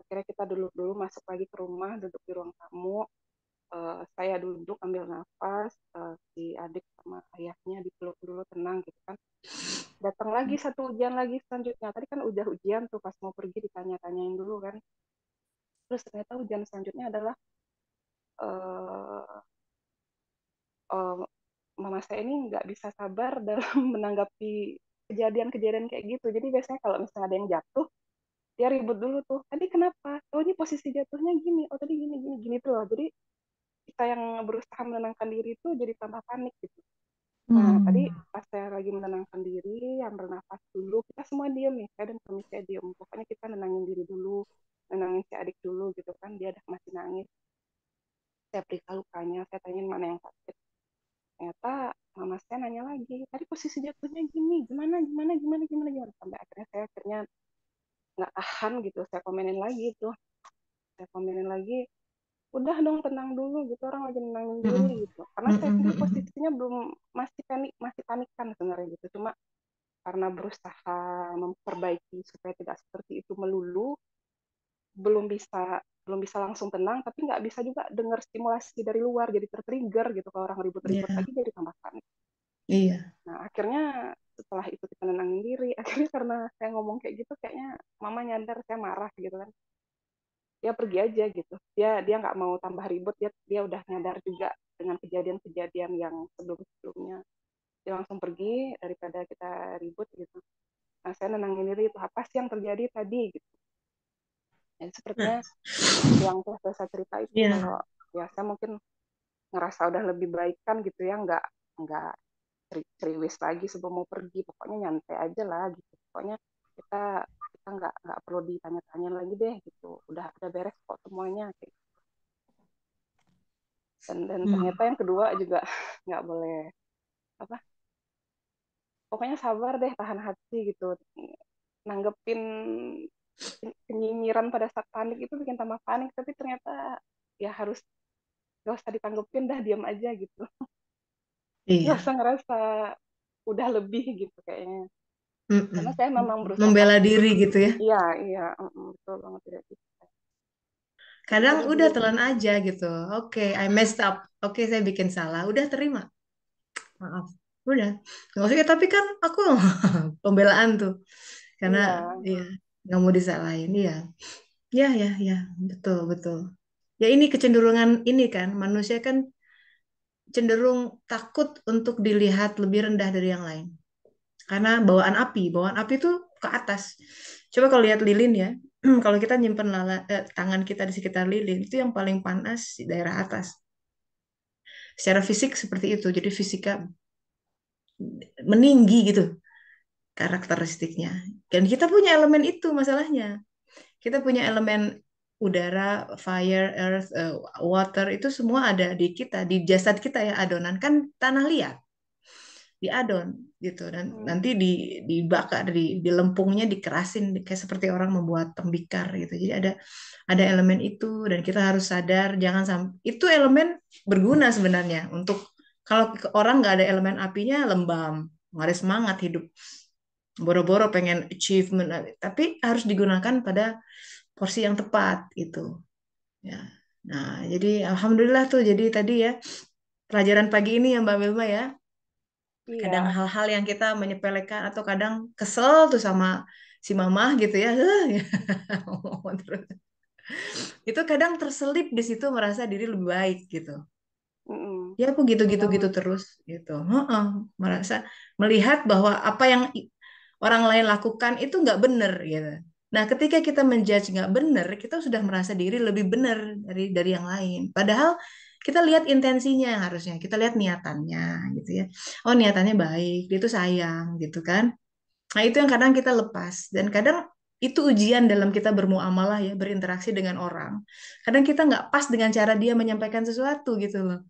Akhirnya kita duduk dulu, masuk lagi ke rumah, duduk di ruang tamu. Saya duduk ambil nafas, si adik sama ayahnya dipeluk dulu, tenang gitu kan. Datang lagi satu ujian lagi selanjutnya. Tadi kan udah ujian tuh, pas mau pergi ditanya-tanyain dulu kan. Terus ternyata ujian selanjutnya adalah uh, uh, mama saya ini nggak bisa sabar dalam menanggapi kejadian-kejadian kayak gitu. Jadi biasanya kalau misalnya ada yang jatuh, dia ribut dulu tuh. Tadi kenapa? Oh ini posisi jatuhnya gini. Oh tadi gini gini gini tuh loh. Jadi kita yang berusaha menenangkan diri itu jadi tambah panik gitu. Nah, tadi Hmm. pas saya lagi menenangkan diri, yang bernafas dulu, kita semua diem nih, saya dan suami saya diem. Pokoknya kita nenangin diri dulu, nenangin si adik dulu gitu kan, dia udah masih nangis. Saya periksa lukanya, saya tanyain mana yang sakit. Ternyata mama saya nanya lagi, tadi posisi jatuhnya gini, gimana, gimana, gimana, gimana, gimana. Sampai akhirnya saya nggak tahan gitu, saya komenin lagi tuh. Saya komenin lagi, udah dong tenang dulu gitu, orang lagi nenangin diri Hmm. gitu. Karena Hmm. saya Hmm. sendiri Hmm. posisinya belum, masih panik kan sebenarnya gitu. Cuma karena berusaha memperbaiki supaya tidak seperti itu melulu, belum bisa belum bisa langsung tenang, tapi nggak bisa juga dengar stimulasi dari luar, jadi tertrigger gitu, kalau orang ribut-ribut Ya. lagi jadi tambah panik. Iya. Nah akhirnya setelah itu kita nenangin diri, akhirnya karena saya ngomong kayak gitu, kayaknya mama nyadar saya marah gitu kan, dia pergi aja gitu, dia nggak mau tambah ribut, dia udah nyadar juga dengan kejadian-kejadian yang sebelum-sebelumnya, dia langsung pergi daripada kita ribut gitu. Nah, saya nenangin diri itu apa sih yang terjadi tadi gitu. Jadi Nah, sepertinya seperti yang saya cerita itu, ya. kalau ya saya mungkin ngerasa udah lebih baik kan gitu ya, nggak ceriwis lagi sebelum mau pergi, pokoknya nyantai aja lah gitu. Pokoknya kita kita nggak perlu ditanya-tanya lagi deh gitu. Udah beres kok semuanya. Gitu. Dan Hmm. ternyata yang kedua juga nggak boleh apa, pokoknya sabar deh, tahan hati gitu. Nanggepin kenyinyiran pada saat panik itu bikin tambah panik, tapi ternyata ya harus gak usah ditanggepin, dah diam aja gitu, gak usah Iya. ngerasa udah lebih gitu kayaknya, Mm-mm. karena saya memang berusaha. Membela diri gitu ya. Iya iya, betul banget, tidak gitu. Ya Kadang udah udah dulu. telan aja gitu. Oke, I messed up. Oke, saya bikin salah. Udah terima. Maaf. Udah. Nggak usah, ya, tapi kan aku pembelaan tuh. Karena Iya ya nggak mau disalahin. Iya. Ya, ya, ya. Betul, betul. Ya ini kecenderungan ini kan, manusia kan cenderung takut untuk dilihat lebih rendah dari yang lain. Karena bawaan api itu ke atas. Coba kalau lihat lilin ya, kalau kita nyimpen tangan kita di sekitar lilin, itu yang paling panas di daerah atas. Secara fisik seperti itu, jadi fisika meninggi gitu karakteristiknya. Dan kita punya elemen itu masalahnya. Kita punya elemen udara, fire, earth, water itu semua ada di kita, di jasad kita ya, adonan kan tanah liat, diadon gitu dan Hmm. nanti dibakar, di lempungnya dikerasin kayak seperti orang membuat tembikar gitu. Jadi ada elemen itu dan kita harus sadar jangan sampai itu elemen berguna sebenarnya untuk kalau orang nggak ada elemen apinya lembam, nggak ada semangat hidup, boro-boro pengen achievement, tapi harus digunakan pada porsi yang tepat itu ya. Nah, jadi alhamdulillah tuh jadi tadi ya pelajaran pagi ini ya Mbak Wilma ya. Kadang Iya. hal-hal yang kita menyepelekan atau kadang kesel tuh sama si mamah gitu ya. Terus itu kadang terselip di situ merasa diri lebih baik gitu. Mm-mm. Ya aku gitu-gitu gitu Memang. terus gitu. Heeh, merasa melihat bahwa apa yang orang lain lakukan itu nggak benar gitu. Nah, ketika kita menjudge nggak benar, kita sudah merasa diri lebih benar dari yang lain. Padahal kita lihat intensinya harusnya, kita lihat niatannya gitu ya. Oh, niatannya baik, dia itu sayang gitu kan. Nah, itu yang kadang kita lepas dan kadang itu ujian dalam kita bermuamalah ya, berinteraksi dengan orang. Kadang kita nggak pas dengan cara dia menyampaikan sesuatu gitu loh.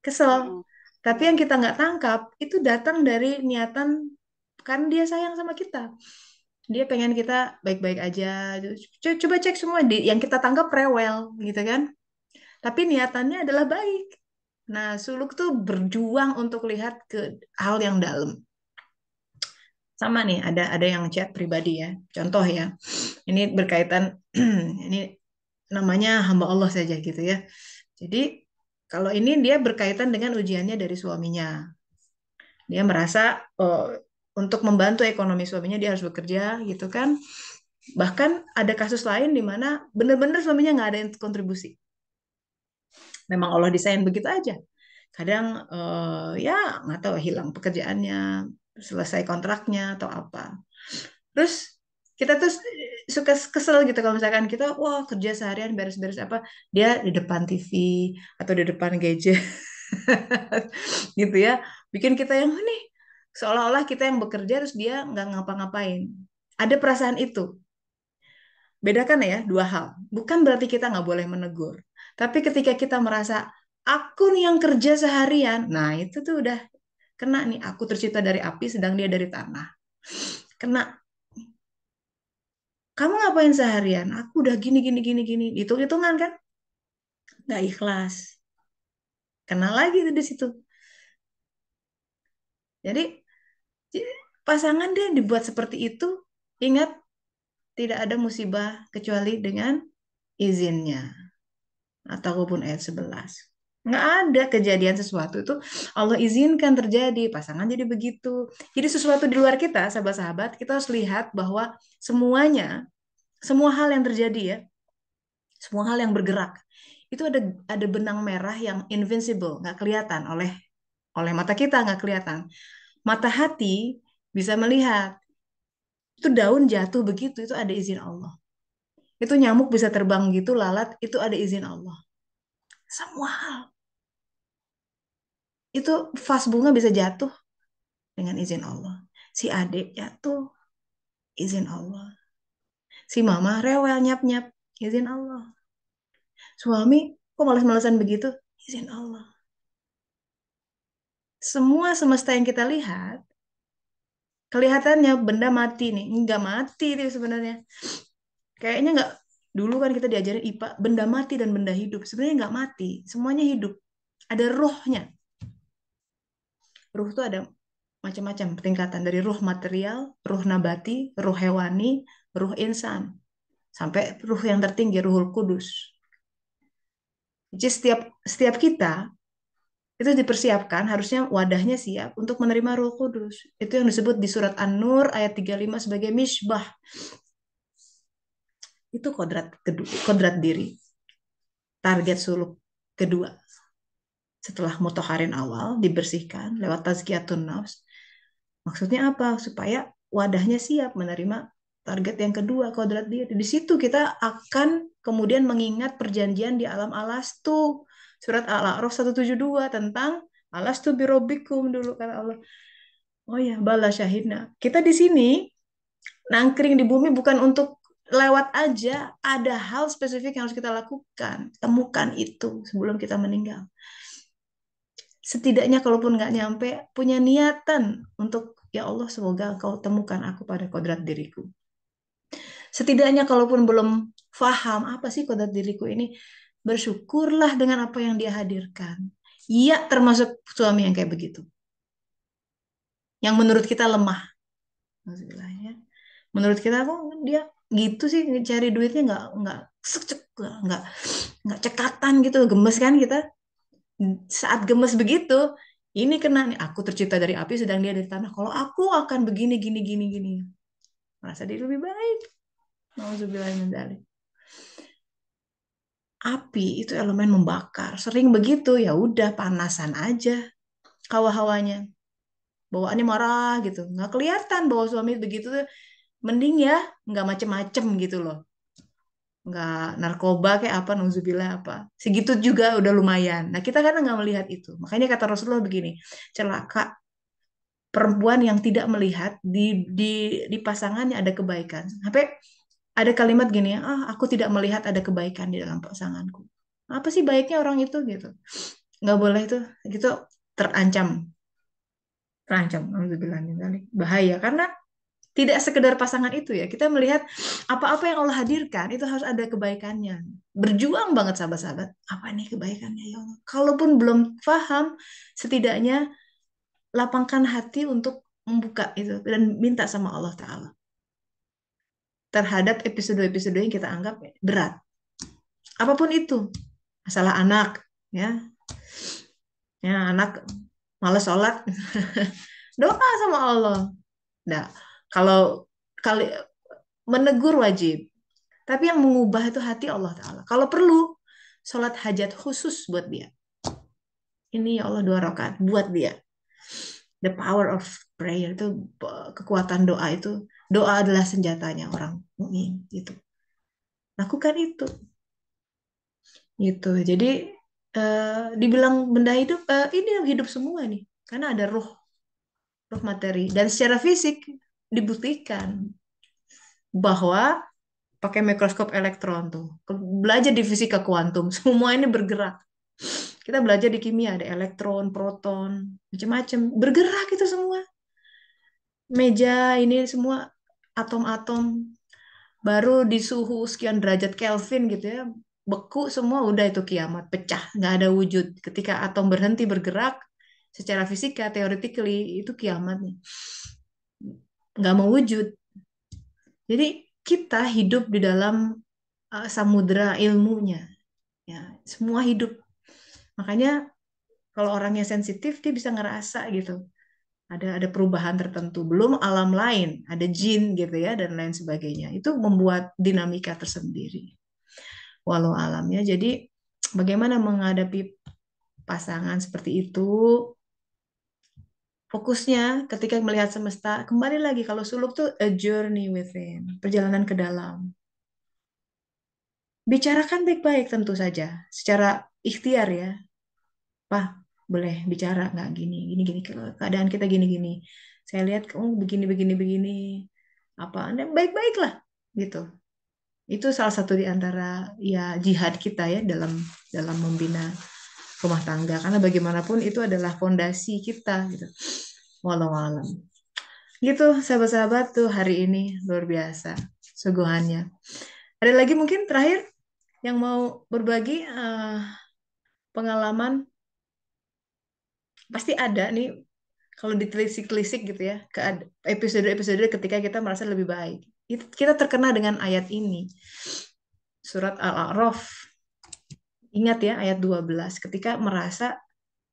Kesel. Mm-mm. Tapi Iya. yang kita nggak tangkap itu datang dari niatan kan dia sayang sama kita. Dia pengen kita baik-baik aja. Coba cek semua yang kita tangkap rewel gitu kan. Tapi niatannya adalah baik. Nah, suluk tuh berjuang untuk lihat ke hal yang dalam. Sama nih, ada yang chat pribadi ya. Contoh ya. Ini berkaitan ini namanya hamba Allah saja gitu ya. Jadi kalau ini dia berkaitan dengan ujiannya dari suaminya. Dia merasa untuk membantu ekonomi suaminya dia harus bekerja gitu kan. Bahkan ada kasus lain di mana benar-benar suaminya nggak ada kontribusi. Memang Allah desain begitu aja. Kadang ya nggak tahu hilang pekerjaannya, selesai kontraknya atau apa. Terus kita tuh suka kesel gitu kalau misalkan kita wah kerja seharian beres-beres apa dia di depan TV atau di depan gadget gitu ya bikin kita yang nih seolah-olah kita yang bekerja terus dia nggak ngapa-ngapain. Ada perasaan itu. Bedakan ya dua hal. Bukan berarti kita nggak boleh menegur. Tapi ketika kita merasa aku nih yang kerja seharian, nah itu tuh udah kena nih. Aku tercipta dari api, sedang dia dari tanah. Kena. Kamu ngapain seharian? Aku udah gini gini gini gini. Hitung-hitungan kan? Nggak ikhlas. Kena lagi tuh di situ. Jadi pasangan dia dibuat seperti itu. Ingat tidak ada musibah kecuali dengan izinnya. Ataupun ayat 11. Nggak ada kejadian sesuatu itu Allah izinkan terjadi. Pasangan jadi begitu. Jadi sesuatu di luar kita, sahabat-sahabat, kita harus lihat bahwa semuanya, semua hal yang terjadi ya, semua hal yang bergerak, itu ada benang merah yang invincible, nggak kelihatan oleh oleh mata kita, nggak kelihatan. Mata hati bisa melihat. Itu daun jatuh begitu, itu ada izin Allah. Itu nyamuk bisa terbang gitu, lalat, itu ada izin Allah. Semua hal. Itu vas bunga bisa jatuh dengan izin Allah. Si adik jatuh, izin Allah. Si mama rewel nyap-nyap, izin Allah. Suami kok malas-malasan begitu, izin Allah. Semua semesta yang kita lihat, kelihatannya benda mati nih. Enggak mati itu sebenarnya. Kayaknya enggak, dulu kan kita diajarin IPA, benda mati dan benda hidup. Sebenarnya enggak mati, semuanya hidup. Ada rohnya. Ruh itu ada macam-macam tingkatan dari ruh material, ruh nabati, ruh hewani, ruh insan, sampai ruh yang tertinggi, Ruhul Kudus. Jadi setiap kita itu dipersiapkan harusnya wadahnya siap untuk menerima Ruh Kudus. Itu yang disebut di surat An-Nur ayat 35 sebagai misbah. Itu kodrat kedua, kodrat diri. target suluk kedua setelah mutahharin awal dibersihkan lewat tazkiyatun nafs. Maksudnya apa? Supaya wadahnya siap menerima target yang kedua, kodrat diri. Di situ kita akan kemudian mengingat perjanjian di alam alastu. Surat Al-A'raf 172 tentang alastu birobikum dulu kata Allah. Oh ya, bala syahidna. Kita di sini nangkring di bumi bukan untuk lewat aja. Ada hal spesifik yang harus kita lakukan. Temukan itu sebelum kita meninggal. Setidaknya kalaupun nggak nyampe, punya niatan untuk ya Allah semoga engkau temukan aku pada kodrat diriku. Setidaknya kalaupun belum paham apa sih kodrat diriku ini, bersyukurlah dengan apa yang dia hadirkan. Iya termasuk suami yang kayak begitu. Yang menurut kita lemah. Maksudnya, ya. Menurut kita kok dia gitu sih cari duitnya nggak nggak nggak cekatan gitu gemes kan kita saat gemes begitu, ini kena nih, aku tercipta dari api sedang dia dari tanah. Kalau aku akan begini, gini, gini, gini. Merasa diri lebih baik. Nauzubillah min dzalik. Api itu elemen membakar. Sering begitu, ya udah panasan aja hawa-hawanya. Bawaannya marah gitu. Nggak kelihatan bahwa suami begitu tuh mending ya nggak macem-macem gitu loh. Nggak narkoba kayak apa, nauzubillah apa. Segitu juga udah lumayan. Nah kita kadang nggak melihat itu. Makanya kata Rasulullah begini, celaka perempuan yang tidak melihat di pasangannya ada kebaikan. Sampai ada kalimat gini, ah aku tidak melihat ada kebaikan di dalam pasanganku. Apa sih baiknya orang itu gitu? Nggak boleh itu, gitu terancam, terancam. Alhamdulillah bahaya karena tidak sekedar pasangan itu ya. Kita melihat apa-apa yang Allah hadirkan itu harus ada kebaikannya. Berjuang banget sahabat-sahabat. Apa nih kebaikannya ya Allah? Kalaupun belum paham, setidaknya lapangkan hati untuk membuka itu dan minta sama Allah Ta'ala terhadap episode-episode yang kita anggap berat. Apapun itu, masalah anak, ya, ya anak malas sholat, doa sama Allah. Nah, kalau kali menegur wajib, tapi yang mengubah itu hati Allah Ta'ala. Kalau perlu, sholat hajat khusus buat dia. Ini ya Allah 2 rakaat buat dia. The power of prayer itu kekuatan doa itu doa adalah senjatanya orang mukmin gitu. Lakukan itu gitu. Jadi dibilang benda hidup ini yang hidup semua nih karena ada roh materi dan secara fisik dibuktikan bahwa pakai mikroskop elektron tuh belajar di fisika kuantum semua ini bergerak. Kita belajar di kimia ada elektron, proton, macam-macam bergerak itu semua. Meja ini semua atom-atom baru di suhu sekian derajat Kelvin gitu ya beku semua udah itu kiamat pecah nggak ada wujud ketika atom berhenti bergerak secara fisika theoretically itu kiamat nih nggak mau wujud jadi kita hidup di dalam samudera ilmunya ya semua hidup makanya kalau orangnya sensitif dia bisa ngerasa gitu ada perubahan tertentu belum alam lain ada jin gitu ya dan lain sebagainya itu membuat dinamika tersendiri walau alamnya jadi bagaimana menghadapi pasangan seperti itu fokusnya ketika melihat semesta kembali lagi kalau suluk tuh a journey within perjalanan ke dalam bicarakan baik-baik tentu saja secara ikhtiar ya Pak boleh bicara nggak gini gini gini keadaan kita gini gini saya lihat kamu begini begini begini apa anda baik-baik lah gitu itu salah satu di antara ya jihad kita ya dalam dalam membina rumah tangga karena bagaimanapun itu adalah fondasi kita gitu. Walau alam. Gitu sahabat-sahabat tuh hari ini luar biasa suguhannya. Ada lagi mungkin terakhir yang mau berbagi pengalaman pasti ada nih kalau ditelisik-telisik gitu ya ke episode-episode ketika kita merasa lebih baik. Itu kita terkena dengan ayat ini. Surat Al-A'raf. Ingat ya ayat 12 ketika merasa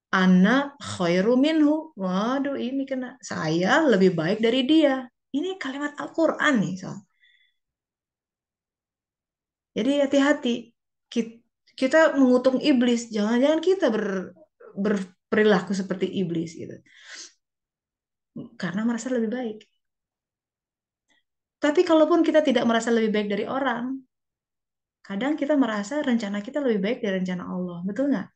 ana khairu minhu. Waduh, ini kena saya lebih baik dari dia. Ini kalimat Al-Qur'an nih, so. Jadi hati-hati. Kita mengutuk iblis, jangan-jangan kita berperilaku seperti iblis gitu. Karena merasa lebih baik. Tapi kalaupun kita tidak merasa lebih baik dari orang, kadang kita merasa rencana kita lebih baik dari rencana Allah. Betul nggak?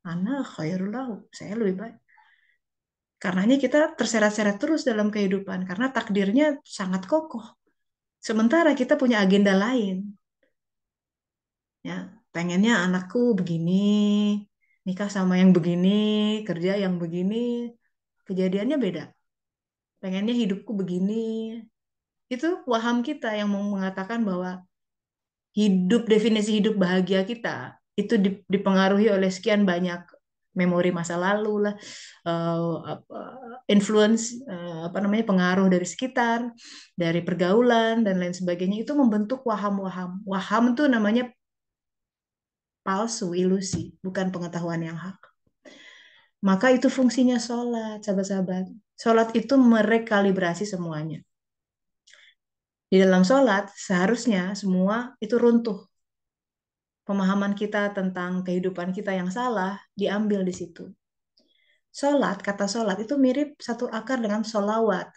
Ana khairul lahu. Saya lebih baik. Karenanya kita terseret-seret terus dalam kehidupan. Karena takdirnya sangat kokoh. Sementara kita punya agenda lain. Ya, pengennya anakku begini, nikah sama yang begini, kerja yang begini. Kejadiannya beda. Pengennya hidupku begini. Itu waham kita yang mau mengatakan bahwa definisi hidup bahagia kita itu dipengaruhi oleh sekian banyak memori masa lalu lah, apa, influence, apa namanya, pengaruh dari sekitar, dari pergaulan dan lain sebagainya, itu membentuk waham-waham. Waham itu namanya palsu, ilusi, bukan pengetahuan yang hak. Maka itu fungsinya sholat, sahabat-sahabat. Sholat itu merekalibrasi semuanya. Di dalam sholat, seharusnya semua itu runtuh. Pemahaman kita tentang kehidupan kita yang salah diambil di situ. Sholat, kata sholat itu mirip satu akar dengan sholawat.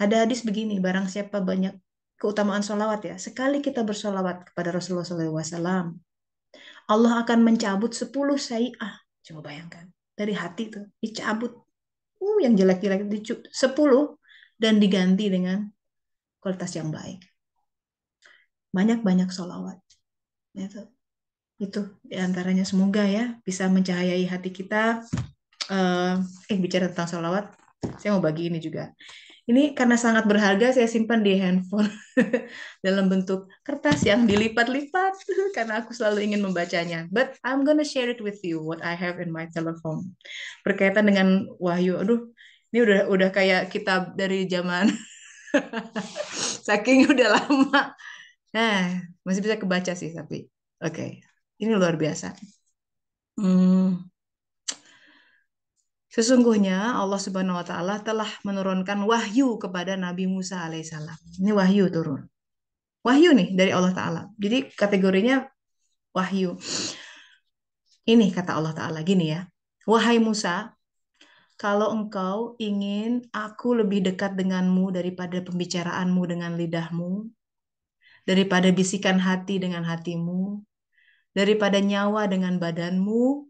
Ada hadis begini, barang siapa banyak keutamaan sholawat ya. Sekali kita bersolawat kepada Rasulullah SAW, Allah akan mencabut 10 sayi'ah. Coba bayangkan. Dari hati itu, dicabut. Yang jelek-jelek dicabut 10 dan diganti dengan kualitas yang baik. Banyak-banyak sholawat. Itu diantaranya, semoga ya bisa mencahayai hati kita. Bicara tentang sholawat, saya mau bagi ini juga. Ini karena sangat berharga, saya simpan di handphone dalam bentuk kertas yang dilipat-lipat karena aku selalu ingin membacanya. But I'm gonna share it with you what I have in my telephone. Berkaitan dengan wahyu. Aduh, ini udah kayak kitab dari zaman saking udah lama. Nah, masih bisa kebaca sih tapi. Oke. Ini luar biasa. Sesungguhnya Allah Subhanahu wa taala telah menurunkan wahyu kepada Nabi Musa alaihissalam. Ini wahyu turun. Wahyu nih dari Allah taala. Jadi kategorinya wahyu. Ini kata Allah taala gini ya. Wahai Musa, kalau engkau ingin aku lebih dekat denganmu daripada pembicaraanmu dengan lidahmu, daripada bisikan hati dengan hatimu, daripada nyawa dengan badanmu,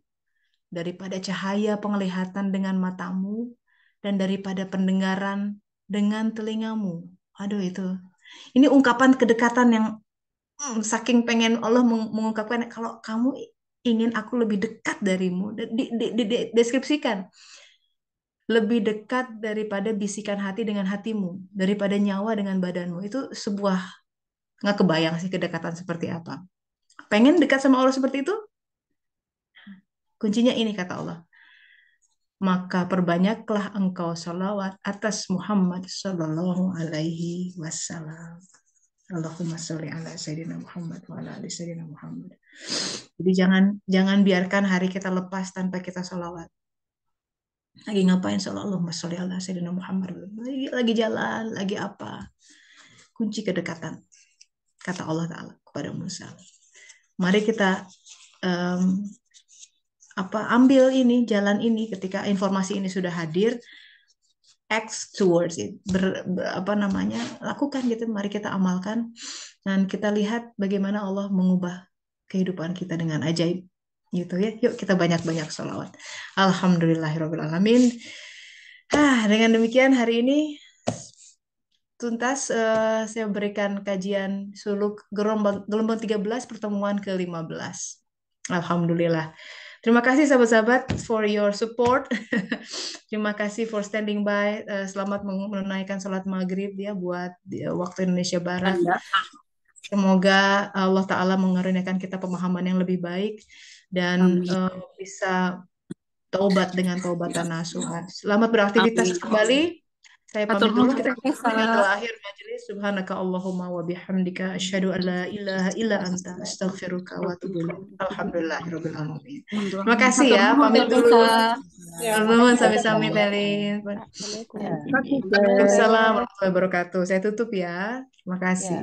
daripada cahaya penglihatan dengan matamu, dan daripada pendengaran dengan telingamu. Aduh itu. Ini ungkapan kedekatan yang saking pengen Allah mengungkapkan, kalau kamu ingin aku lebih dekat darimu, deskripsikan. Lebih dekat daripada bisikan hati dengan hatimu, daripada nyawa dengan badanmu. Itu sebuah, nggak kebayang sih kedekatan seperti apa. Pengen dekat sama Allah seperti itu? Kuncinya ini kata Allah. Maka perbanyaklah engkau salawat atas Muhammad sallallahu alaihi wasallam. Allahumma sholli ala sayyidina Muhammad wa ala ali sayyidina Muhammad. Jadi jangan biarkan hari kita lepas tanpa kita salawat. Lagi ngapain salawat, Allahumma sholli ala sayyidina Muhammad. Lagi jalan, lagi apa? Kunci kedekatan kata Allah Ta'ala kepada Musa. Mari kita ambil ini, jalan ini, ketika informasi ini sudah hadir, act towards it, lakukan gitu, mari kita amalkan, dan kita lihat bagaimana Allah mengubah kehidupan kita dengan ajaib gitu ya. Yuk kita banyak-banyak sholawat. Alhamdulillahirrahmanirrahim. Dengan demikian hari ini tuntas saya berikan kajian suluk gelombang 13 pertemuan ke-15. Alhamdulillah. Terima kasih sahabat-sahabat for your support. Terima kasih for standing by. Selamat menunaikan sholat maghrib ya buat waktu Indonesia Barat. Semoga Allah Ta'ala mengaruniakan kita pemahaman yang lebih baik dan bisa taubat dengan taubatan nasuha. Selamat beraktivitas kembali. Saya pamit dulu, kita telah akhir majelis. Subhanaka Allahumma wa bihamdika asyhadu an la ilaha illa anta astaghfiruka wa atubu ilaik. Alhamdulillahirabbil alamin. Terima kasih ya, pamit dulu. Teman-teman sami-sami Telin. Waalaikumsalam warahmatullahi wabarakatuh. Saya tutup ya. Terima kasih.